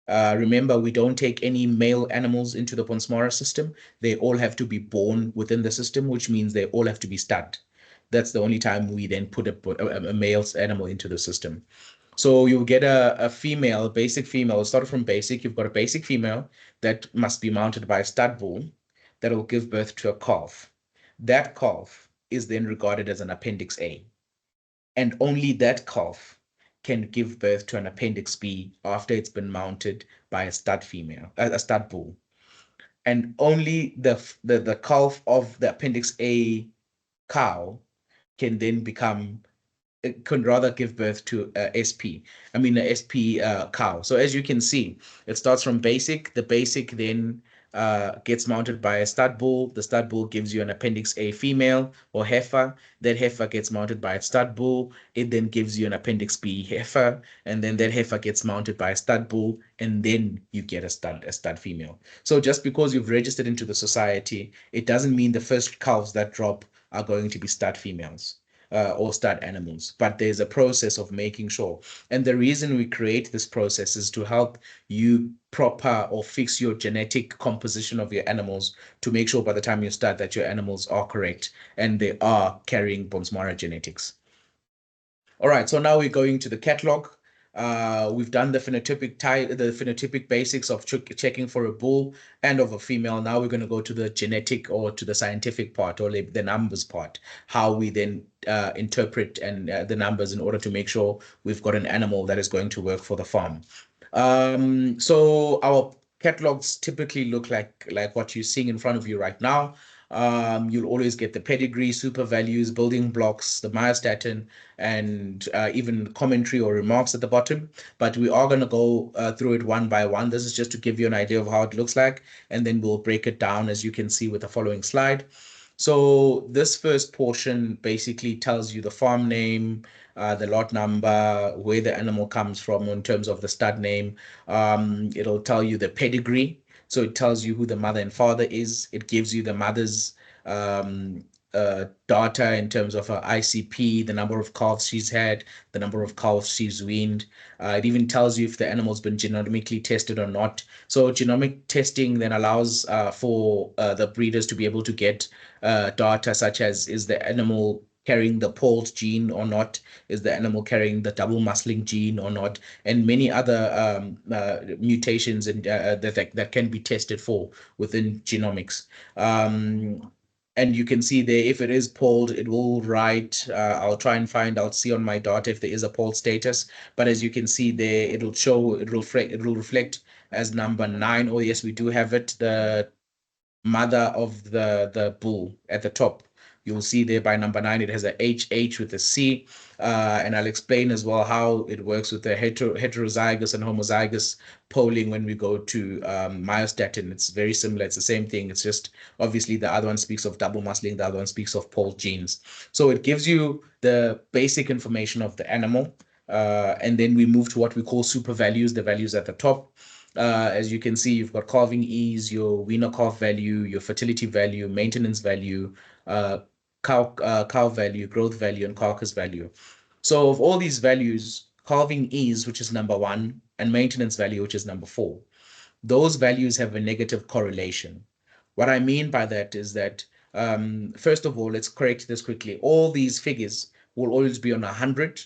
Remember, we don't take any male animals into the Bonsmara system. They all have to be born within the system, which means they all have to be stud. That's the only time we then put a male animal into the system. So you get a female, basic female. Start from basic. You've got a basic female that must be mounted by a stud bull that will give birth to a calf. That calf is then regarded as an Appendix A. And only that calf can give birth to an Appendix B after it's been mounted by a stud female, a stud bull. And only the calf of the Appendix A cow can then can rather give birth to a SP cow. So as you can see, it starts from basic. The basic then gets mounted by a stud bull. The stud bull gives you an Appendix A female or heifer. That heifer gets mounted by a stud bull. It then gives you an Appendix B heifer, and then that heifer gets mounted by a stud bull, and then you get a stud female. So just because you've registered into the society, it doesn't mean the first calves that drop are going to be stud females. Or stud animals, but there's a process of making sure. And the reason we create this process is to help you proper or fix your genetic composition of your animals, to make sure by the time you start that your animals are correct and they are carrying Bonsmara genetics. All right, so now we're going to the catalog. We've done the phenotypic basics of checking for a bull and of a female. Now we're going to go to the genetic or to the scientific part, or the numbers part, how we then interpret and the numbers in order to make sure we've got an animal that is going to work for the farm. So our catalogs typically look like what you're seeing in front of you right now. You'll always get the pedigree, super values, building blocks, the myostatin, and even commentary or remarks at the bottom. But we are going to go through it one by one. This is just to give you an idea of how it looks like, and then we'll break it down, as you can see with the following slide. So this first portion basically tells you the farm name, the lot number, where the animal comes from in terms of the stud name. It'll tell you the pedigree. So it tells you who the mother and father is. It gives you the mother's data in terms of her ICP, the number of calves she's had, the number of calves she's weaned. It even tells you if the animal's been genomically tested or not. So genomic testing then allows for the breeders to be able to get data such as, is the animal carrying the POLT gene or not? Is the animal carrying the double muscling gene or not? And many other mutations that can be tested for within genomics. And you can see there, if it is polled, it will write, I'll try and I'll see on my data if there is a polled status. But as you can see there, it will reflect as number 9. Oh yes, we do have it. The mother of the bull at the top. You'll see there by number 9, it has a HH with a C. And I'll explain as well how it works with the heterozygous and homozygous polling when we go to myostatin. It's very similar. It's the same thing. It's just obviously the other one speaks of double muscling, the other one speaks of POLT genes. So it gives you the basic information of the animal. And then we move to what we call super values, the values at the top. As you can see, you've got calving ease, your weaner calf value, your fertility value, maintenance value, cow value, growth value, and carcass value. So of all these values, calving ease, which is number 1, and maintenance value, which is number 4, those values have a negative correlation. What I mean by that is that, first of all, let's correct this quickly. All these figures will always be on 100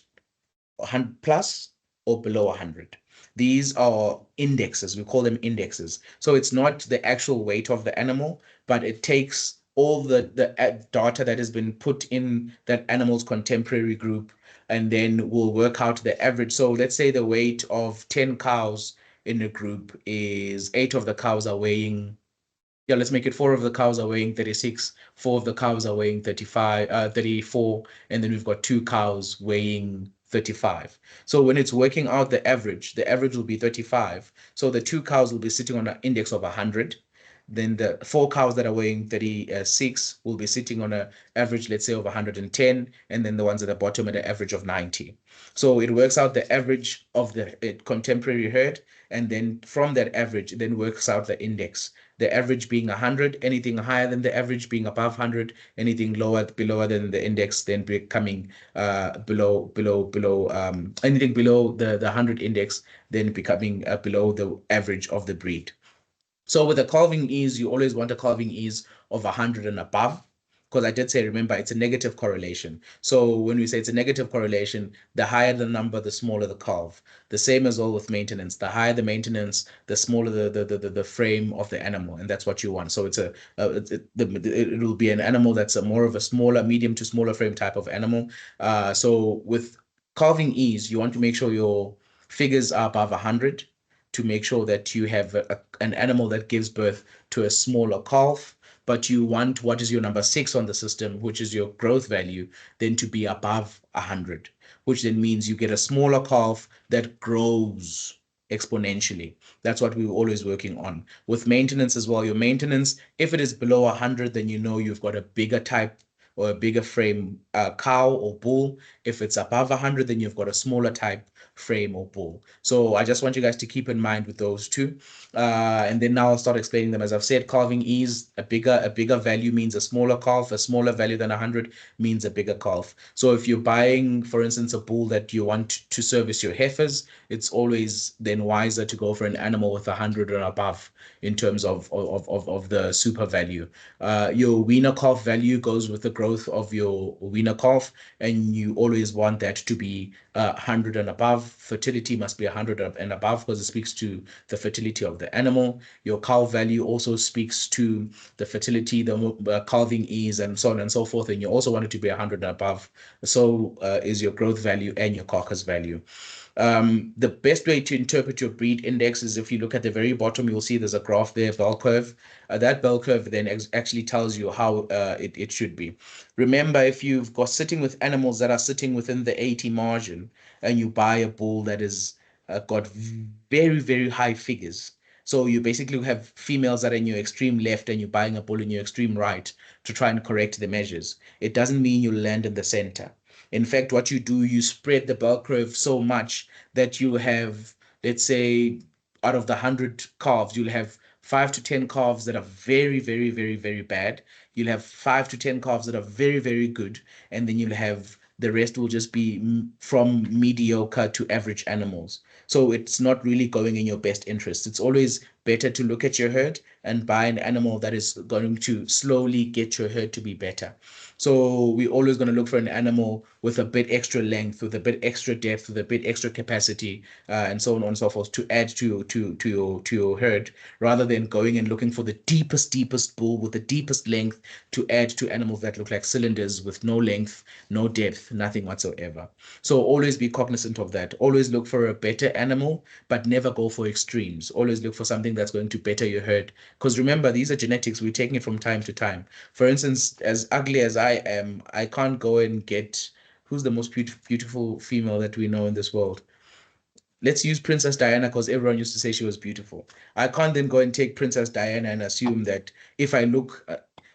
plus or below 100. These are indexes. We call them indexes. So it's not the actual weight of the animal, but it takes all the data that has been put in that animal's contemporary group, and then we'll work out the average. So let's say the weight of 10 cows in a group is 8 of the cows are weighing, let's make it 4 of the cows are weighing 36, 4 of the cows are weighing 34, and then we've got 2 cows weighing 35. So when it's working out the average will be 35. So the 2 cows will be sitting on an index of 100. Then the 4 cows that are weighing 36 will be sitting on an average, let's say, of 110, and then the ones at the bottom at an average of 90. So it works out the average of the contemporary herd, and then from that average, it then works out the index. The average being 100, anything higher than the average being above 100, anything below than the index then becoming anything below the 100 index then becoming below the average of the breed. So with a calving ease, you always want a calving ease of 100 and above, because I did say, remember, it's a negative correlation. So when we say it's a negative correlation, the higher the number, the smaller the calf. The same as well with maintenance. The higher the maintenance, the smaller the frame of the animal, and that's what you want. So it will be an animal that's more of a smaller, medium to smaller frame type of animal. So with calving ease, you want to make sure your figures are above 100, to make sure that you have an animal that gives birth to a smaller calf, but you want what is your number 6 on the system, which is your growth value, then to be above 100, which then means you get a smaller calf that grows exponentially. That's what we were always working on. With maintenance as well, your maintenance, if it is below 100, then you know you've got a bigger type or a bigger frame cow or bull. If it's above 100, then you've got a smaller type frame or bull. So I just want you guys to keep in mind with those two. And then now I'll start explaining them. As I've said, calving ease, a bigger value means a smaller calf. A smaller value than 100 means a bigger calf. So if you're buying, for instance, a bull that you want to service your heifers, it's always then wiser to go for an animal with 100 or above in terms of the super value. Your weaner calf value goes with the growth of your weaner calf, and you always want that to be 100 and above. fertility must be 100 and above, because it speaks to the fertility of the animal. Your calf value also speaks to the fertility, the calving ease, and so on and so forth. And you also want it to be 100 and above. So is your growth value and your carcass value. The best way to interpret your breed index is if you look at the very bottom, you'll see there's a graph there, bell curve. That bell curve then actually tells you how it should be. Remember, if you've got sitting with animals that are sitting within the 80 margin, and you buy a bull that is got very, very high figures. So you basically have females that are in your extreme left and you're buying a bull in your extreme right to try and correct the measures. It doesn't mean you land in the center. In fact, what you do, you spread the bell curve so much that you have, let's say, out of the 100 calves, you'll have 5 to 10 calves that are very, very, very, very bad. You'll have 5 to 10 calves that are very, very good. And then you'll have the rest will just be from mediocre to average animals. So it's not really going in your best interest. It's always better to look at your herd and buy an animal that is going to slowly get your herd to be better. So we're always going to look for an animal with a bit extra length, with a bit extra depth, with a bit extra capacity, and so on and so forth to add to your herd, rather than going and looking for the deepest bull with the deepest length to add to animals that look like cylinders with no length, no depth, nothing whatsoever. So always be cognizant of that. Always look for a better animal, but never go for extremes. Always look for something that's going to better your herd. Because remember, these are genetics. We're taking it from time to time. For instance, as ugly as I am, I can't go and get who's the most beautiful female that we know in this world. Let's use Princess Diana because everyone used to say she was beautiful. I can't then go and take Princess Diana and assume that if I look,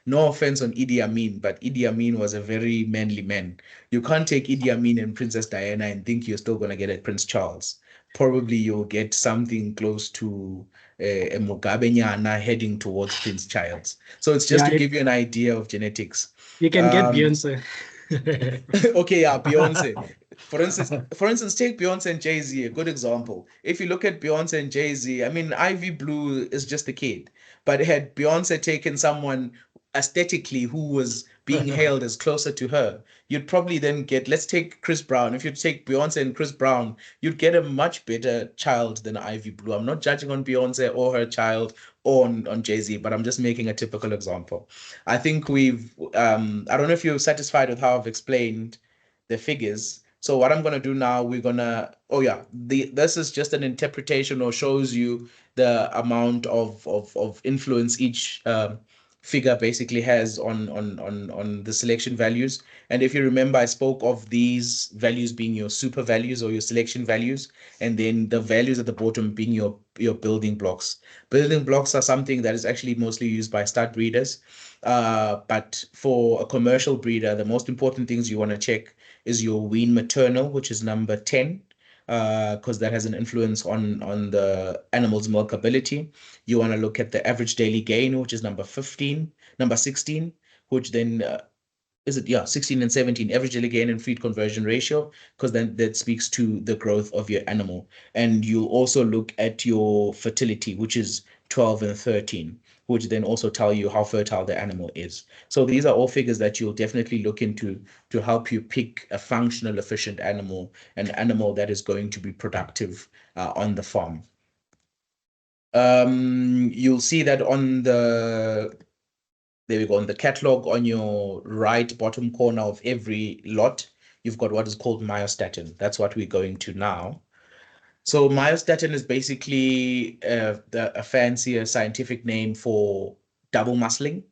no offense on Idi Amin, but Idi Amin was a very manly man. You can't take Idi Amin and Princess Diana and think you're still going to get a Prince Charles. Probably you'll get something close to a Mugabe Nyana heading towards Prince Charles. So it's just Yeah, to give you an idea of genetics. you can get Beyonce. Okay, yeah, Beyonce. For instance, take Beyonce and Jay-Z, a good example. If you look at Beyonce and Jay-Z, I mean, Ivy Blue is just a kid. But had Beyonce taken someone aesthetically who was being hailed as closer to her, you'd probably then get, let's take Chris Brown. If you take Beyonce and Chris Brown, you'd get a much better child than Ivy Blue. I'm not judging on Beyonce or her child or on Jay-Z, but I'm just making a typical example. I think I don't know if you're satisfied with how I've explained the figures. So what I'm going to do now, oh yeah, this is just an interpretation or shows you the amount of influence each figure basically has on the selection values. And if you remember, I spoke of these values being your super values or your selection values, and then the values at the bottom being your building blocks. Building blocks are something that is actually mostly used by stud breeders. But for a commercial breeder, the most important things you want to check is your wean maternal, which is number 10, because that has an influence on the animal's milkability. You want to look at the average daily gain, which is number 16, which then is it, yeah, 16 and 17, average daily gain and feed conversion ratio, because then that speaks to the growth of your animal. And you'll also look at your fertility, which is 12 and 13, which then also tell you how fertile the animal is. So these are all figures that you'll definitely look into to help you pick a functional, efficient animal, an animal that is going to be productive on the farm. You'll see that there we go, on the catalog on your right bottom corner of every lot, you've got what is called myostatin. That's what we're going to now. So myostatin is basically a fancier scientific name for double muscling.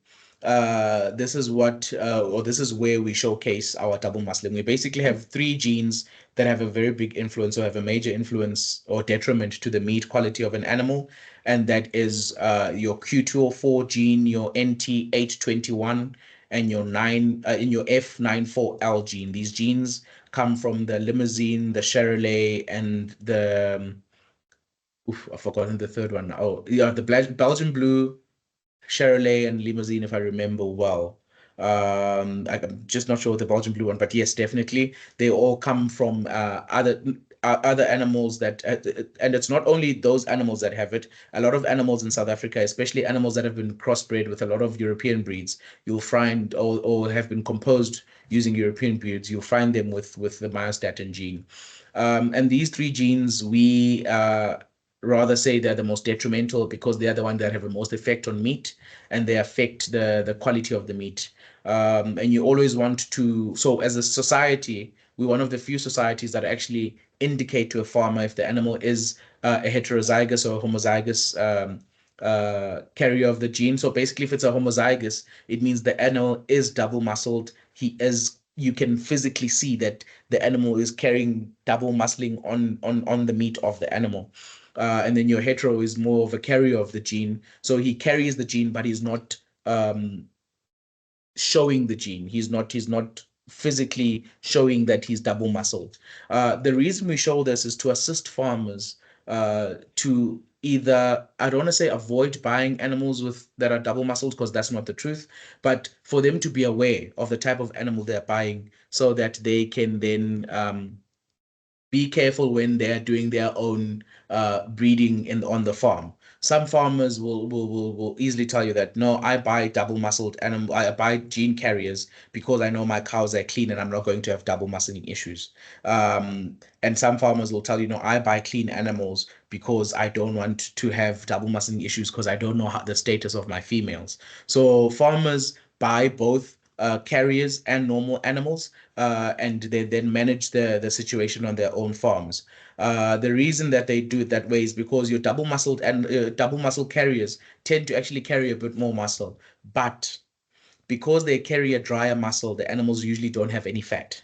This is where we showcase our double muscling. We basically have 3 genes that have a very big influence or have a major influence or detriment to the meat quality of an animal. And that is your Q204 gene, your NT821, and your F94L gene. These genes come from the limousine, the Charolais, and I've forgotten the third one. Oh, yeah, the Belgian Blue, Charolais, and Limousine, if I remember well. I'm just not sure with the Belgian Blue one, but yes, definitely. They all come from other other animals that, and it's not only those animals that have it. A lot of animals in South Africa, especially animals that have been crossbred with a lot of European breeds, you'll find, or have been composed using European breeds, you'll find them with the myostatin gene. And these three genes, we rather say they're the most detrimental because they are the ones that have the most effect on meat, and they affect the quality of the meat. And you always want to, so as a society, we're one of the few societies that actually indicate to a farmer if the animal is a heterozygous or a homozygous carrier of the gene. So basically, if it's a homozygous, it means the animal is double muscled. You can physically see that the animal is carrying double muscling on the meat of the animal. And then your hetero is more of a carrier of the gene. So he carries the gene, but he's not showing the gene. He's not physically showing that he's double muscled. The reason we show this is to assist farmers to either, I don't want to say avoid buying animals with that are double muscled, because that's not the truth, but for them to be aware of the type of animal they're buying so that they can then be careful when they're doing their own breeding on the farm. Some farmers will easily tell you that, no, I buy double muscled animal, I buy gene carriers because I know my cows are clean and I'm not going to have double muscling issues. And some farmers will tell you, no, I buy clean animals because I don't want to have double muscling issues because I don't know the status of my females. So farmers buy both carriers and normal animals, and they then manage the situation on their own farms. The reason that they do it that way is because your double muscled and double muscle carriers tend to actually carry a bit more muscle, but because they carry a drier muscle, the animals usually don't have any fat.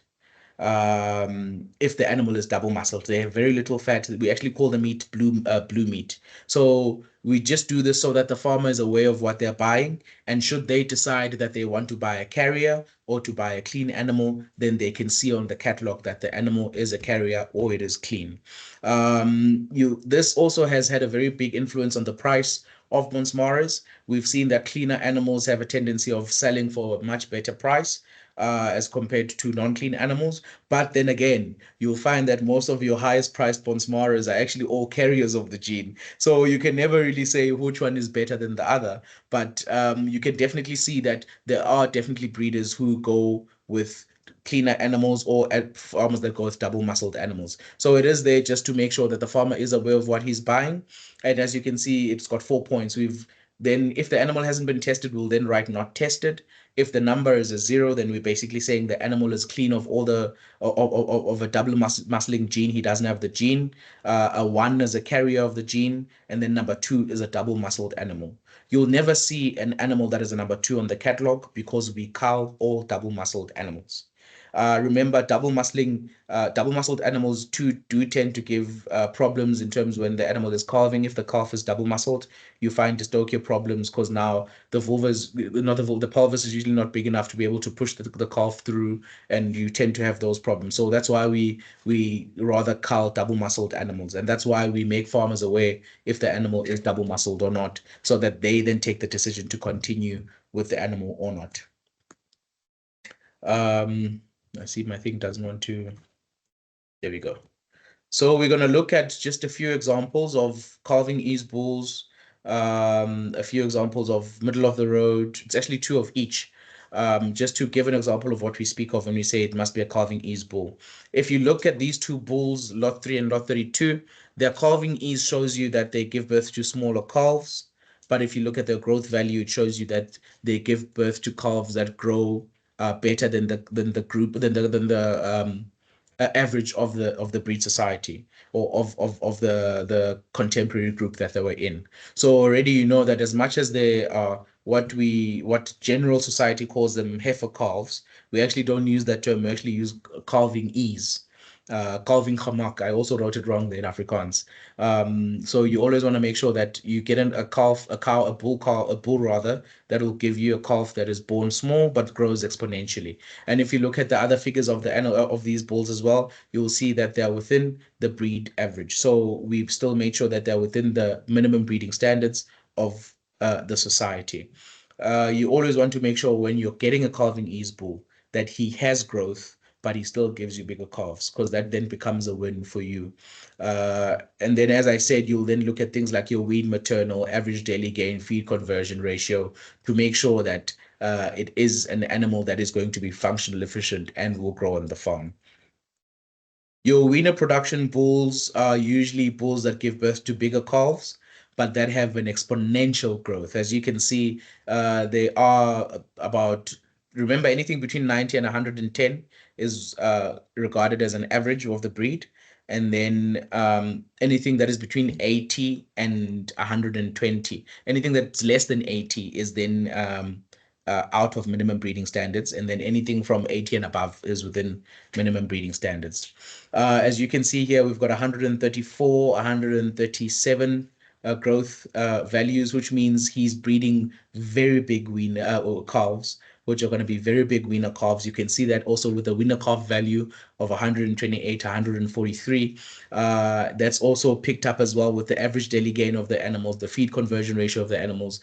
If the animal is double muscled, they have very little fat. We actually call the meat blue meat. So we just do this so that the farmer is aware of what they're buying, and should they decide that they want to buy a carrier or to buy a clean animal, then they can see on the catalog that the animal is a carrier or it is clean. This also has had a very big influence on the price of Bonsmaras. We've seen that cleaner animals have a tendency of selling for a much better price as compared to non-clean animals. But then again, you'll find that most of your highest priced Bonsmaras are actually all carriers of the gene. So you can never really say which one is better than the other. But you can definitely see that there are definitely breeders who go with cleaner animals or at farmers that go with double muscled animals. So it is there just to make sure that the farmer is aware of what he's buying. And as you can see, it's got 4 points. Then if the animal hasn't been tested, we'll then write not tested. If the number is a 0, then we're basically saying the animal is clean of all the of a double muscling gene. He doesn't have the gene. A 1 is a carrier of the gene, and then number 2 is a double muscled animal. You'll never see an animal that is a number 2 on the catalog because we cull all double muscled animals. Remember, double muscled animals do tend to give problems in terms when the animal is calving. If the calf is double muscled, you find dystocia problems because now the vulva is not the pelvis is usually not big enough to be able to push the calf through, and you tend to have those problems. So that's why we rather cull double muscled animals, and that's why we make farmers aware if the animal is double muscled or not, so that they then take the decision to continue with the animal or not. I see my thing doesn't want to. There we go. So we're going to look at just a few examples of calving ease bulls, a few examples of middle of the road. It's actually 2 of each, just to give an example of what we speak of when we say it must be a calving ease bull. If you look at these 2 bulls, lot 3 and lot 32, their calving ease shows you that they give birth to smaller calves. But if you look at their growth value, it shows you that they give birth to calves that grow better than the group than the average of the breed society, or of the contemporary group that they were in. So already you know that as much as they are what general society calls them heifer calves, we actually don't use that term. We actually use calving ease. Calving gemak. I also wrote it wrong there in Afrikaans. So you always want to make sure that you get a bull rather, that will give you a calf that is born small but grows exponentially. And if you look at the other figures of these bulls as well, you will see that they're within the breed average. So we've still made sure that they're within the minimum breeding standards of the society. You always want to make sure when you're getting a calving ease bull that he has growth, but he still gives you bigger calves, because that then becomes a win for you. And then, as I said, you'll then look at things like your wean maternal, average daily gain, feed conversion ratio to make sure that it is an animal that is going to be functional, efficient, and will grow on the farm. Your weaner production bulls are usually bulls that give birth to bigger calves, but that have an exponential growth. As you can see, they are about, remember, anything between 90 and 110 is regarded as an average of the breed. And then anything that is between 80 and 120, anything that's less than 80 is then out of minimum breeding standards. And then anything from 80 and above is within minimum breeding standards. As you can see here, we've got 134, 137 growth values, which means he's breeding very big weaner calves, which are going to be very big weaner calves. You can see that also with the weaner calf value of 128, 143. That's also picked up as well with the average daily gain of the animals, the feed conversion ratio of the animals,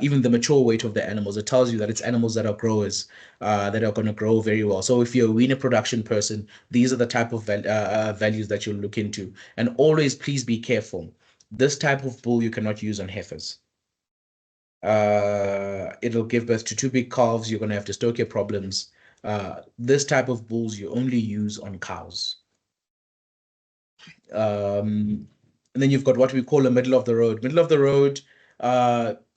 even the mature weight of the animals. It tells you that it's animals that are growers, that are going to grow very well. So if you're a weaner production person, these are the type of values that you'll look into. And always, please be careful. This type of bull you cannot use on heifers. It'll give birth to too big calves. You're going to have dystocia problems. This type of bulls you only use on cows. And then you've got what we call a middle of the road. Middle of the road,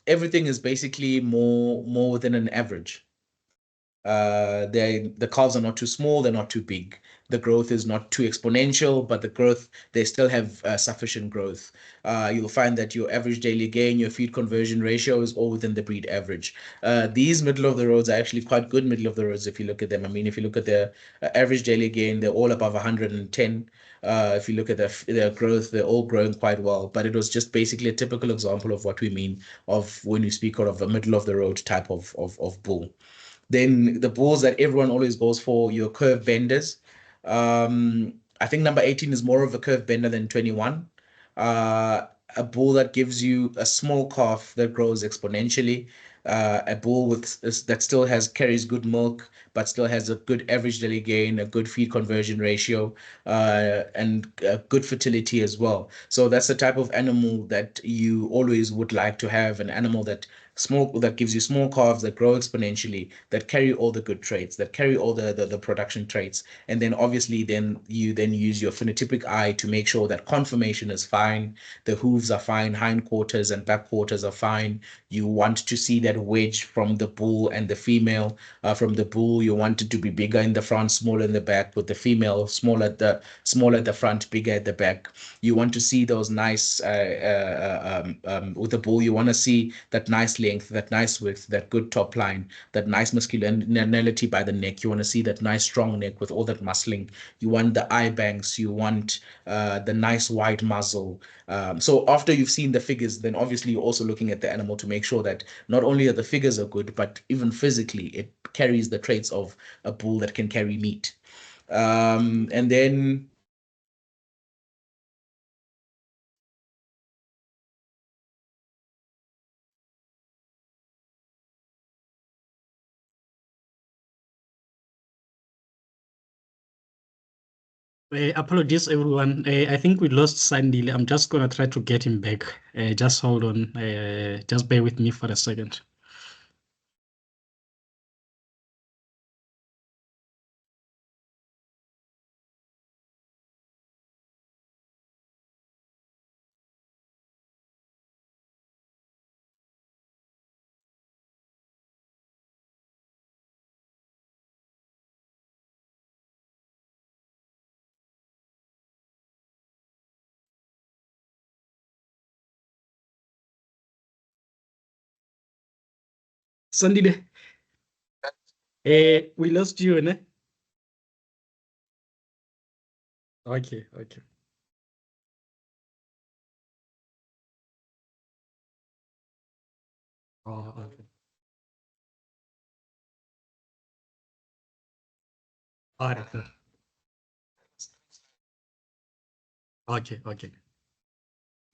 everything is basically more within an average. The calves are not too small, they're not too big. The growth is not too exponential, but the growth, they still have sufficient growth. You'll find that your average daily gain, your feed conversion ratio is all within the breed average. These middle of the roads are actually quite good middle of the roads if you look at them. I mean, if you look at their average daily gain, they're all above 110. If you look at their growth, they're all growing quite well. But it was just basically a typical example of what we mean of when we speak of a middle of the road type of bull. Then the bulls that everyone always goes for, your curve benders. I think number 18 is more of a curve bender than 21. A bull that gives you a small calf that grows exponentially. A bull that still carries good milk, but still has a good average daily gain, a good feed conversion ratio, and good fertility as well. So that's the type of animal that you always would like to have, an animal that gives you small calves that grow exponentially, that carry all the good traits, that carry all the production traits. And then obviously then you use your phenotypic eye to make sure that conformation is fine, the hooves are fine, hindquarters and back quarters are fine. You want to see that wedge from the bull and the female. From the bull, you want it to be bigger in the front, smaller in the back, with the female small at the front, bigger at the back. You want to see those nice with the bull, you want to see that nice length, that nice width, that good top line, that nice muscularity by the neck. You want to see that nice strong neck with all that muscling. You want the eye banks. You want the nice wide muzzle. So after you've seen the figures, then obviously you're also looking at the animal to make sure that not only are the figures are good, but even physically it carries the traits of a bull that can carry meat. And then apologies, everyone. I think we lost Sandile. I'm just going to try to get him back. Just hold on. Just bear with me for a second. Sandile, we lost you, ne? Okay, okay. Oh, okay. All right. Okay, okay.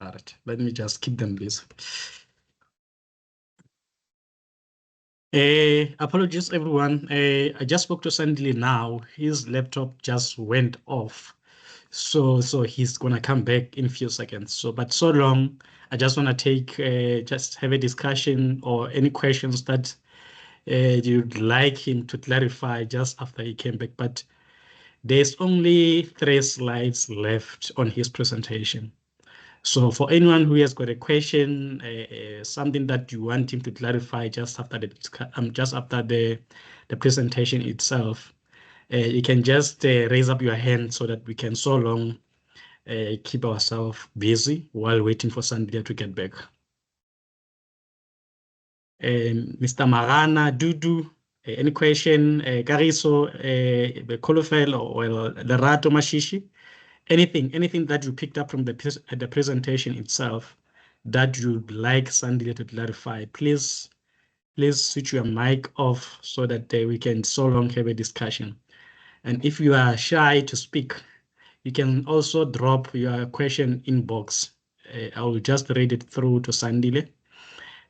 All right. Let me just keep them busy. Apologies, everyone. I just spoke to Sandile now. His laptop just went off. So he's gonna come back in a few seconds. But so long, I just wanna just have a discussion or any questions that you'd like him to clarify just after he came back. But there's only 3 slides left on his presentation. So for anyone who has got a question, something that you want him to clarify just after the presentation itself, you can just raise up your hand so that we can so long keep ourselves busy while waiting for Sandile to get back. Mr. Marana, Dudu, any question? Kariso, Kolofel, or Lerato Mashishi? Anything that you picked up from the presentation itself that you'd like Sandile to clarify, please switch your mic off so that we can so long have a discussion. And if you are shy to speak, you can also drop your question inbox. I will just read it through to Sandile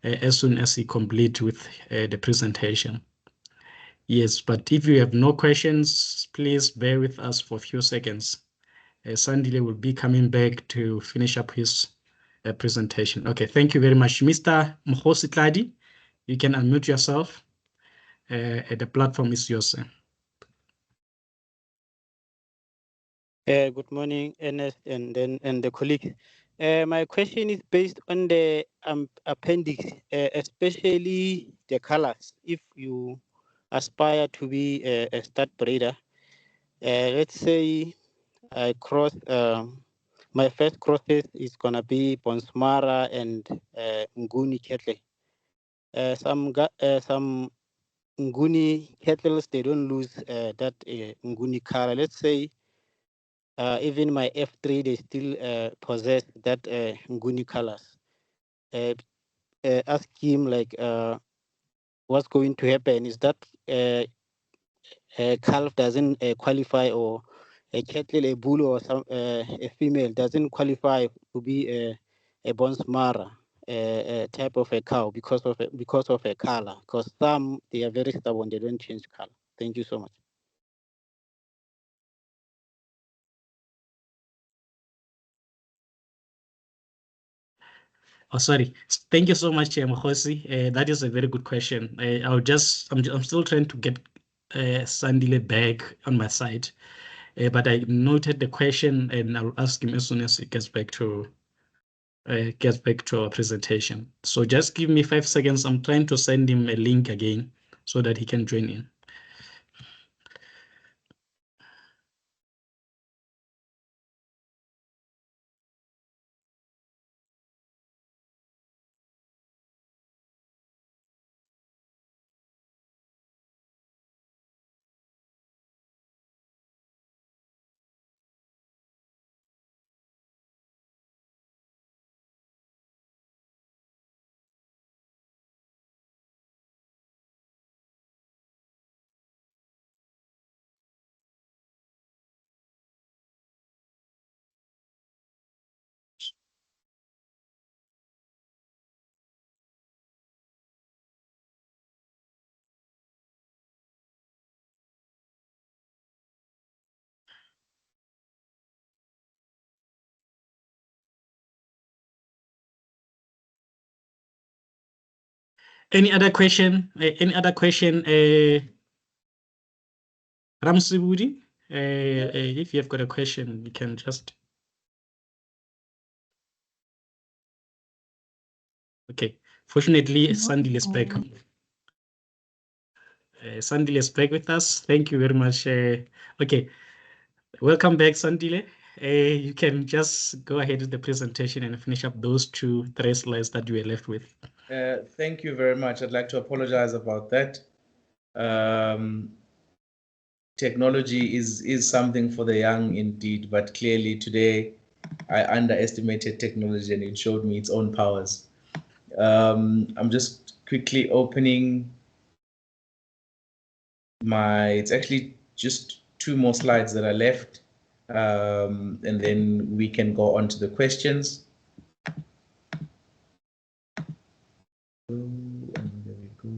as soon as he complete with the presentation. Yes, but if you have no questions, please bear with us for a few seconds. Sandile will be coming back to finish up his presentation. Okay, thank you very much. Mr. Mkhosi Tladi, you can unmute yourself. The platform is yours, sir. Good morning, Ernest and the colleagues. My question is based on the appendix, especially the colors. If you aspire to be a stud breeder, let's say I cross, my first crosses is gonna be Bonsmara and Nguni cattle. Some Nguni cattle, they don't lose that Nguni color. Let's say even my F3, they still possess that Nguni colors. Ask him like what's going to happen is that a calf doesn't qualify, or a cattle, a bull, or a female doesn't qualify to be a Bonsmara type of a cow because of a color. Because some, they are very stubborn, they don't change color. Thank you so much. Oh, sorry. Thank you so much, Mkhosi. That is a very good question. I'm still trying to get Sandile back on my side, but I noted the question and I'll ask him as soon as he gets back to our presentation. So just give me 5 seconds. I'm trying to send him a link again so that he can join in. Any other question? Ramsibudi, if you have got a question, you can just. Okay. Fortunately, Sandile is back. Sandile is back with us. Thank you very much. Okay. Welcome back, Sandile. You can just go ahead with the presentation and finish up those 3 slides that you were left with. Thank you very much. I'd like to apologize about that. Technology is something for the young indeed, but clearly today I underestimated technology and it showed me its own powers. I'm just quickly opening it's actually just 2 more slides that are left, and then we can go on to the questions. And there we go.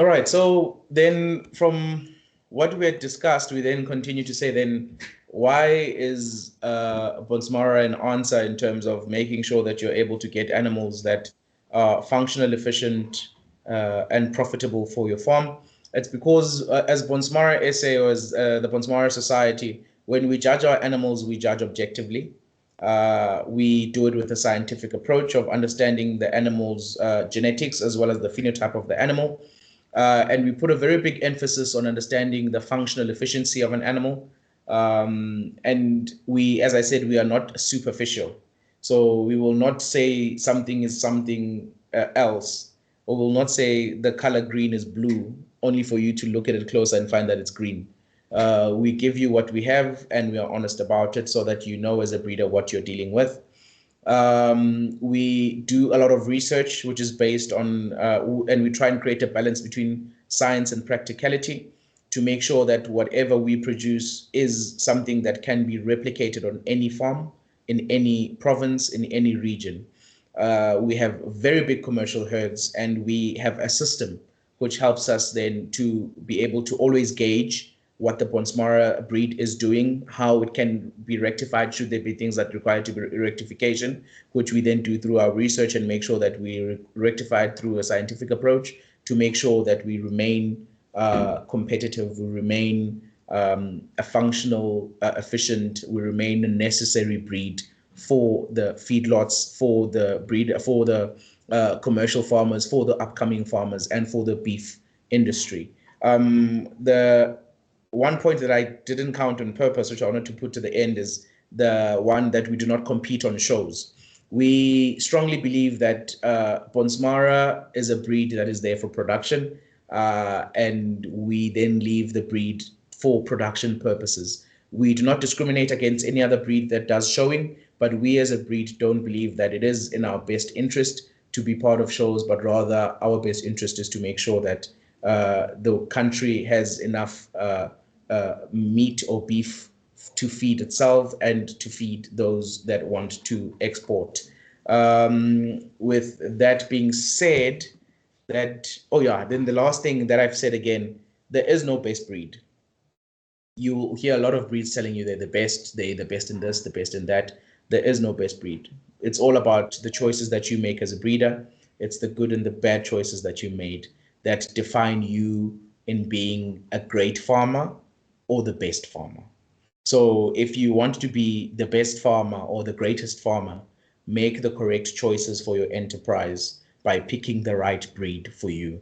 All right. So then from what we had discussed, we then continue to say then why is Bonsmara an answer in terms of making sure that you're able to get animals that are functional, efficient, and profitable for your farm? It's because as Bonsmara SA or as the Bonsmara Society, when we judge our animals, we judge objectively. We do it with a scientific approach of understanding the animal's genetics as well as the phenotype of the animal. And we put a very big emphasis on understanding the functional efficiency of an animal. And we, as I said, we are not superficial. So we will not say something is something else, or will not say the color green is blue, only for you to look at it closer and find that it's green. We give you what we have and we are honest about it so that you know as a breeder what you're dealing with. We do a lot of research, which is based on, and we try and create a balance between science and practicality to make sure that whatever we produce is something that can be replicated on any farm, in any province, in any region. We have very big commercial herds, and we have a system which helps us then to be able to always gauge what the Bonsmara breed is doing, how it can be rectified, should there be things that require to be rectification, which we then do through our research and make sure that we rectify it through a scientific approach to make sure that we remain competitive, we remain a functional, efficient, we remain a necessary breed for the feedlots, for the breed, for the commercial farmers, for the upcoming farmers, and for the beef industry. The one point that I didn't count on purpose, which I wanted to put to the end, is the one that we do not compete on shows. We strongly believe that Bonsmara is a breed that is there for production, and we then leave the breed for production purposes. We do not discriminate against any other breed that does showing, but we as a breed don't believe that it is in our best interest to be part of shows, but rather our best interest is to make sure that the country has enough meat or beef to feed itself and to feed those that want to export. With that being said, then the last thing that I've said again, there is no best breed. You will hear a lot of breeds telling you they're the best in this, the best in that. There is no best breed. It's all about the choices that you make as a breeder. It's the good and the bad choices that you made that define you in being a great farmer or the best farmer. So if you want to be the best farmer or the greatest farmer, make the correct choices for your enterprise by picking the right breed for you.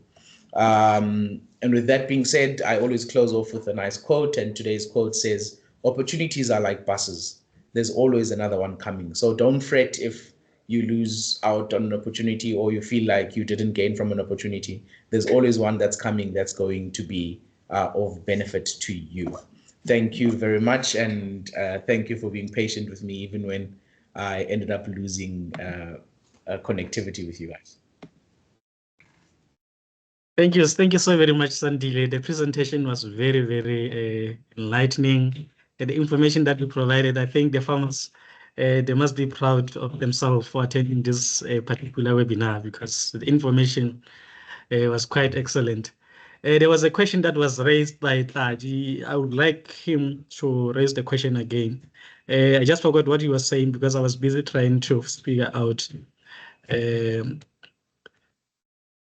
And with that being said, I always close off with a nice quote, and today's quote says, opportunities are like buses. There's always another one coming. So don't fret if you lose out on an opportunity or you feel like you didn't gain from an opportunity. There's always one that's coming that's going to be of benefit to you. Thank you very much, and thank you for being patient with me even when I ended up losing connectivity with you guys. Thank you so very much, Sandile. The presentation was very, very enlightening. And the information that you provided, I think the farmers, they must be proud of themselves for attending this particular webinar because the information was quite excellent. There was a question that was raised by Taji. I would like him to raise the question again. I just forgot what he was saying because I was busy trying to figure out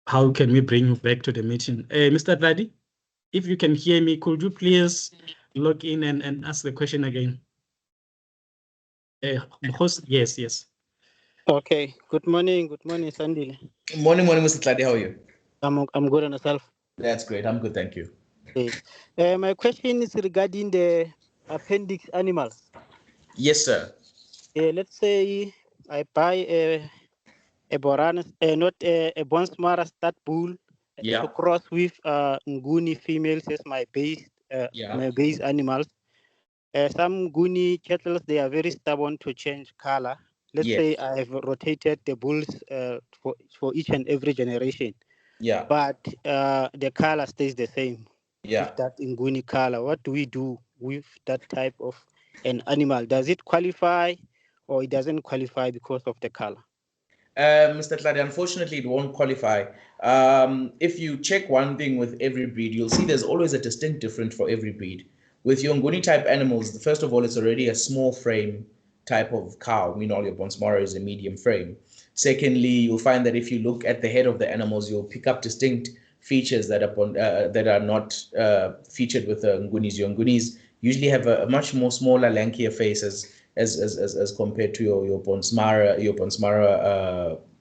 how can we bring you back to the meeting. Mr. Tladi, if you can hear me, could you please log in and ask the question again? Host, yes. Okay. Good morning, Sandile. Morning, Mr. Tladi. How are you? I'm good on yourself. That's great. I'm good, thank you. Great. My question is regarding the appendix animals. Yes, sir. Let's say I buy a Boranas, not a Bonsmara stud bull to cross with Nguni females as my base animals. Some Nguni cattle, they are very stubborn to change color. Let's say I have rotated the bulls for each and every generation. Yeah. But the color stays the same. Yeah. With that Nguni color, what do we do with that type of an animal? Does it qualify or it doesn't qualify because of the color? Mr. Tladi, unfortunately, it won't qualify. If you check one thing with every breed, you'll see there's always a distinct difference for every breed. With your Nguni type animals, first of all, it's already a small frame type of cow. Meanwhile, your Bonsmara is a medium frame. Secondly, you'll find that if you look at the head of the animals, you'll pick up distinct features that are not featured with the Ngunis. Your Ngunis usually have a much more smaller, lankier face as compared to your Bonsmara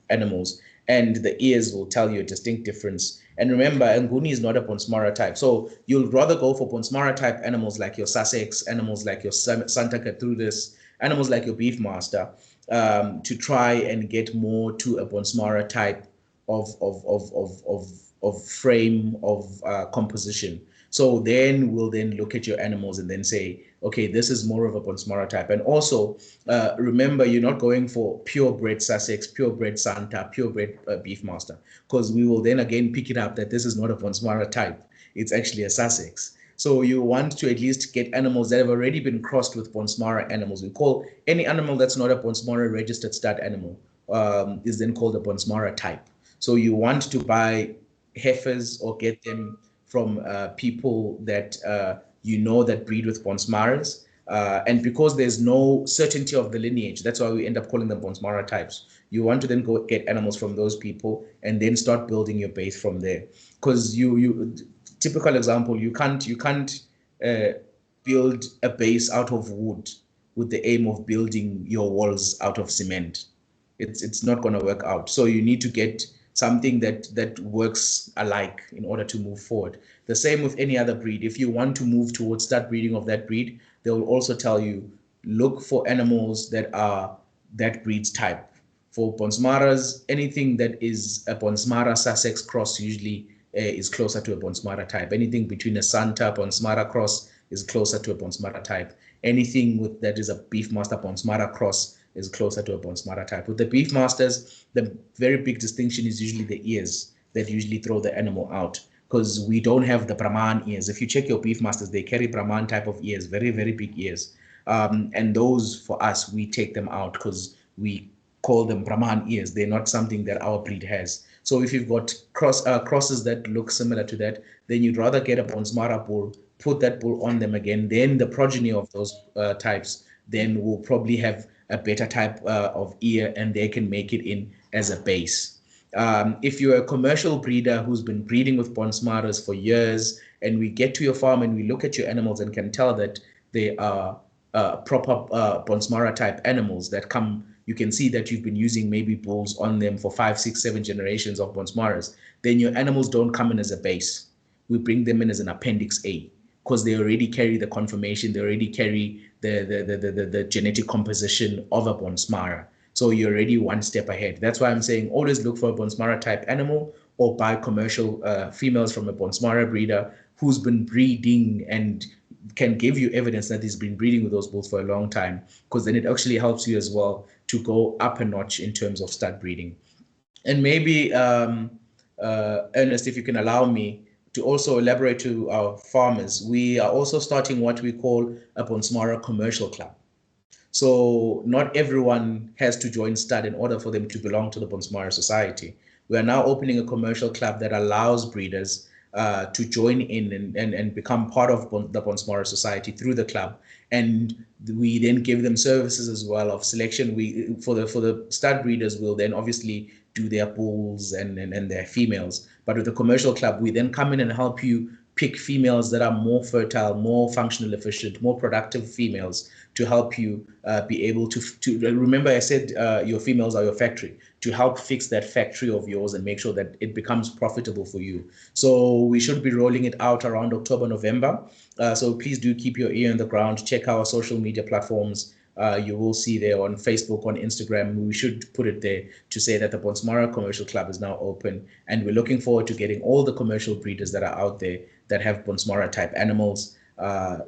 animals, and the ears will tell you a distinct difference. And remember, Nguni is not a Bonsmara type, so you'll rather go for Bonsmara type animals like your Sussex, animals like your Santa Catrudis, animals like your Beefmaster, to try and get more to a Bonsmara type of frame of composition. So then we'll then look at your animals and then say, okay, this is more of a Bonsmara type. And also remember, you're not going for purebred Sussex, purebred Santa, purebred Beefmaster, because we will then again pick it up that this is not a Bonsmara type. It's actually a Sussex. So you want to at least get animals that have already been crossed with Bonsmara animals. We call any animal that's not a Bonsmara registered stud animal is then called a Bonsmara type. So you want to buy heifers or get them from people that you know that breed with Bonsmaras. And because there's no certainty of the lineage, that's why we end up calling them Bonsmara types. You want to then go get animals from those people and then start building your base from there. Because you typical example, you can't build a base out of wood with the aim of building your walls out of cement. It's not going to work out. So you need to get something that works alike in order to move forward. The same with any other breed. If you want to move towards start breeding of that breed, they will also tell you, look for animals that are that breed's type. For Bonsmaras, anything that is a Bonsmara Sussex cross usually is closer to a Bonsmara type. Anything between a Santa Bonsmara cross is closer to a Bonsmara type. Anything with that is a Beefmaster Bonsmara cross is closer to a Bonsmara type. With the Beefmasters, the very big distinction is usually the ears that usually throw the animal out, because we don't have the Brahman ears. If you check your Beefmasters, they carry Brahman type of ears, very, very big ears. And those, for us, we take them out because we call them Brahman ears. They're not something that our breed has. So if you've got crosses that look similar to that, then you'd rather get a Bonsmara bull, put that bull on them again. Then the progeny of those types then will probably have a better type of ear, and they can make it in as a base. If you're a commercial breeder who's been breeding with Bonsmaras for years, and we get to your farm and we look at your animals and can tell that they are proper Bonsmara type animals that come, you can see that you've been using maybe bulls on them for 5, 6, 7 generations of Bonsmaras, then your animals don't come in as a base. We bring them in as an Appendix A, because they already carry the conformation, they already carry the genetic composition of a Bonsmara. So you're already one step ahead. That's why I'm saying always look for a Bonsmara type animal, or buy commercial females from a Bonsmara breeder who's been breeding and can give you evidence that he's been breeding with those bulls for a long time, because then it actually helps you as well to go up a notch in terms of stud breeding. And maybe, Ernest, if you can allow me to also elaborate to our farmers, we are also starting what we call a Bonsmara commercial club. So not everyone has to join stud in order for them to belong to the Bonsmara Society. We are now opening a commercial club that allows breeders to join in and become part of the Bonsmara Society through the club. And we then give them services as well of selection. We for the stud breeders will then obviously do their bulls and their females. But with the commercial club, we then come in and help you pick females that are more fertile, more functional efficient, more productive females, to help you be able to remember I said your females are your factory, to help fix that factory of yours and make sure that it becomes profitable for you. So we should be rolling it out around October, November. So please do keep your ear on the ground. Check our social media platforms. You will see there on Facebook, on Instagram. We should put it there to say that the Bonsmara Commercial Club is now open, and we're looking forward to getting all the commercial breeders that are out there that have Bonsmara type animals,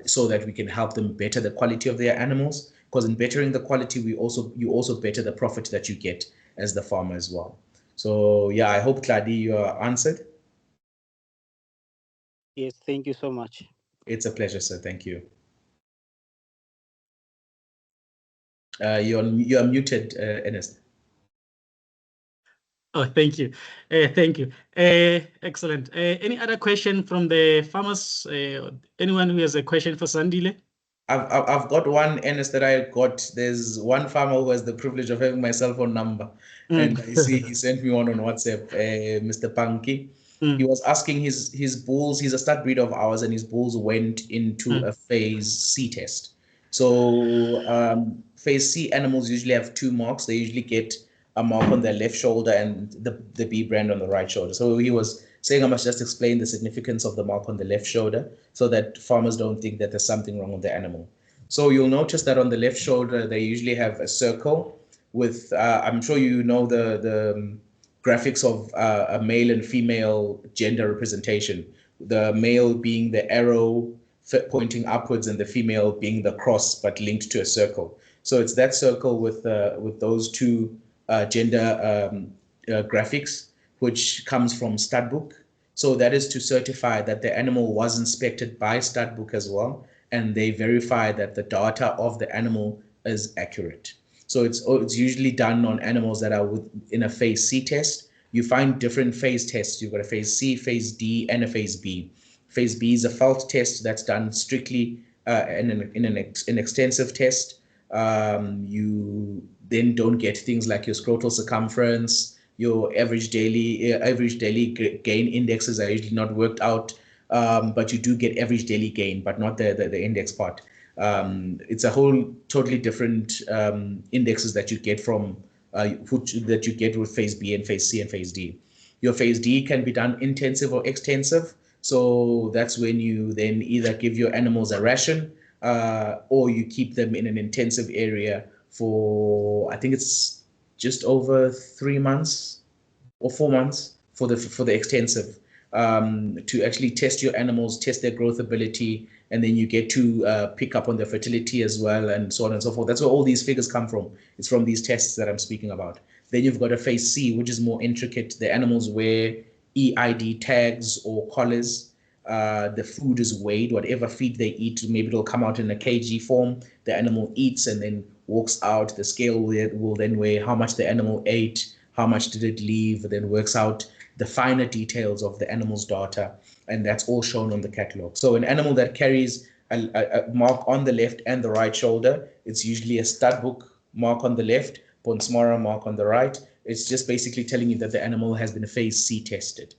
so that we can help them better the quality of their animals. Because in bettering the quality, you also better the profit that you get as the farmer as well. So yeah, I hope, Tladi, you are answered. Yes, thank you so much. It's a pleasure, sir. Thank you. You're muted, Ernest. Oh, thank you. Thank you. Excellent. Any other question from the farmers? Anyone who has a question for Sandile? I've got one, Ernest, that I got. There's one farmer who has the privilege of having my cell phone number, and I see he sent me one on WhatsApp, Mr. Panki. He was asking his bulls. He's a stud breeder of ours, and his bulls went into a phase C test. So phase C animals usually have two marks. They usually get a mark on their left shoulder and the B brand on the right shoulder. So he was saying I must just explain the significance of the mark on the left shoulder so that farmers don't think that there's something wrong with the animal. So you'll notice that on the left shoulder, they usually have a circle with, I'm sure you know the graphics of a male and female gender representation. The male being the arrow pointing upwards and the female being the cross but linked to a circle. So it's that circle with those two gender graphics, which comes from Studbook. So that is to certify that the animal was inspected by Studbook as well, and they verify that the data of the animal is accurate. So it's usually done on animals that are in a phase C test. You find different phase tests. You've got a phase C, phase D, and a phase B. Phase B is a felt test that's done strictly in an extensive test. You then don't get things like your scrotal circumference, your average daily gain indexes are usually not worked out, but you do get average daily gain, but not the index part. It's a whole totally different indexes that you get from that you get with phase B and phase C and phase D. Your phase D can be done intensive or extensive. So that's when you then either give your animals a ration or you keep them in an intensive area for, I think it's just over 3 months or 4 months for the extensive to actually test your animals, test their growth ability, and then you get to pick up on their fertility as well, and so on and so forth. That's where all these figures come from. It's from these tests that I'm speaking about. Then you've got a phase C, which is more intricate. The animals wear EID tags or collars. The food is weighed, whatever feed they eat, maybe it'll come out in a kg form. The animal eats and then walks out. The scale will then weigh how much the animal ate, how much did it leave, then works out the finer details of the animal's data, and that's all shown on the catalog. So an animal that carries a mark on the left and the right shoulder, it's usually a Studbook mark on the left, Bonsmara mark on the right. It's just basically telling you that the animal has been phase C tested.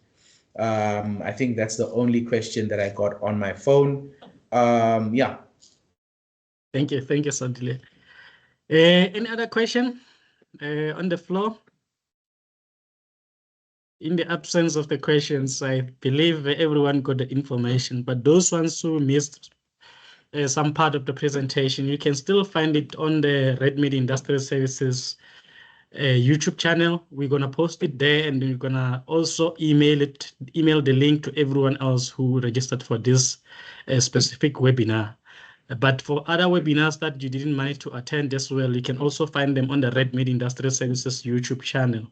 I think that's the only question that I got on my phone. Yeah. Thank you, Sandile. Any other question on the floor? In the absence of the questions, I believe everyone got the information, but those ones who missed some part of the presentation, you can still find it on the Red Meat Industrial Services YouTube channel. We're going to post it there, and we're going to also email the link to everyone else who registered for this specific webinar. But for other webinars that you didn't manage to attend as well, you can also find them on the Red Meat Industrial Services YouTube channel.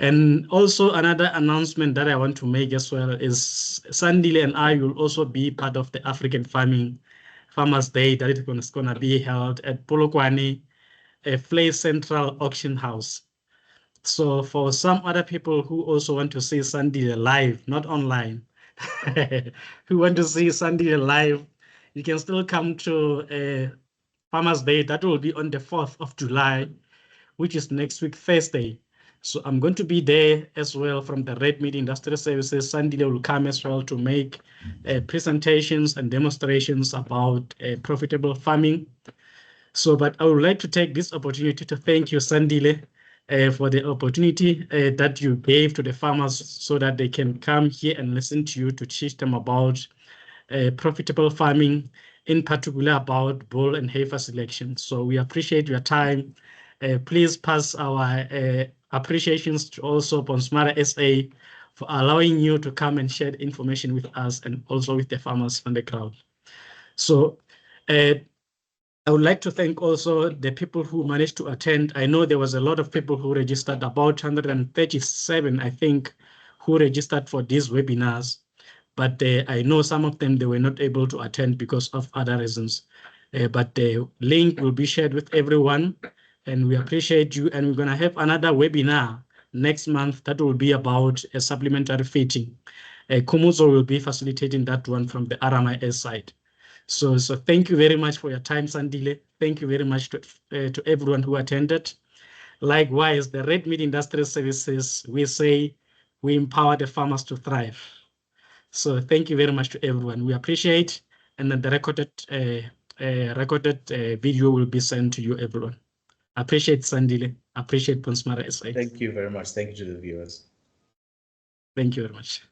And also another announcement that I want to make as well is Sandile and I will also be part of the African Farmers Day that is going to be held at Polokwane, Flay Central Auction House. So for some other people who also want to see Sandile live, not online, who want to see Sandile live, you can still come to Farmers Day. That will be on the 4th of July, which is next week, Thursday. So I'm going to be there as well from the Red Meat Industrial Services. Sandile will come as well to make presentations and demonstrations about profitable farming. So, but I would like to take this opportunity to thank you, Sandile, for the opportunity that you gave to the farmers so that they can come here and listen to you to teach them about profitable farming, in particular about bull and heifer selection. So we appreciate your time. Please pass our appreciations to also Bonsmara SA for allowing you to come and share information with us and also with the farmers on the ground. So I would like to thank also the people who managed to attend. I know there was a lot of people who registered, about 137, I think, who registered for these webinars. But I know some of them, they were not able to attend because of other reasons. But the link will be shared with everyone, and we appreciate you. And we're going to have another webinar next month that will be about a supplementary feeding. Kumuzo will be facilitating that one from the RMIS side. So thank you very much for your time, Sandile. Thank you very much to everyone who attended. Likewise, the Red Meat Industrial Services, we say we empower the farmers to thrive. So thank you very much to everyone. We appreciate, and then the recorded video will be sent to you, everyone. Appreciate Sandile. Appreciate Bonsmara SA. Thank you very much. Thank you to the viewers. Thank you very much.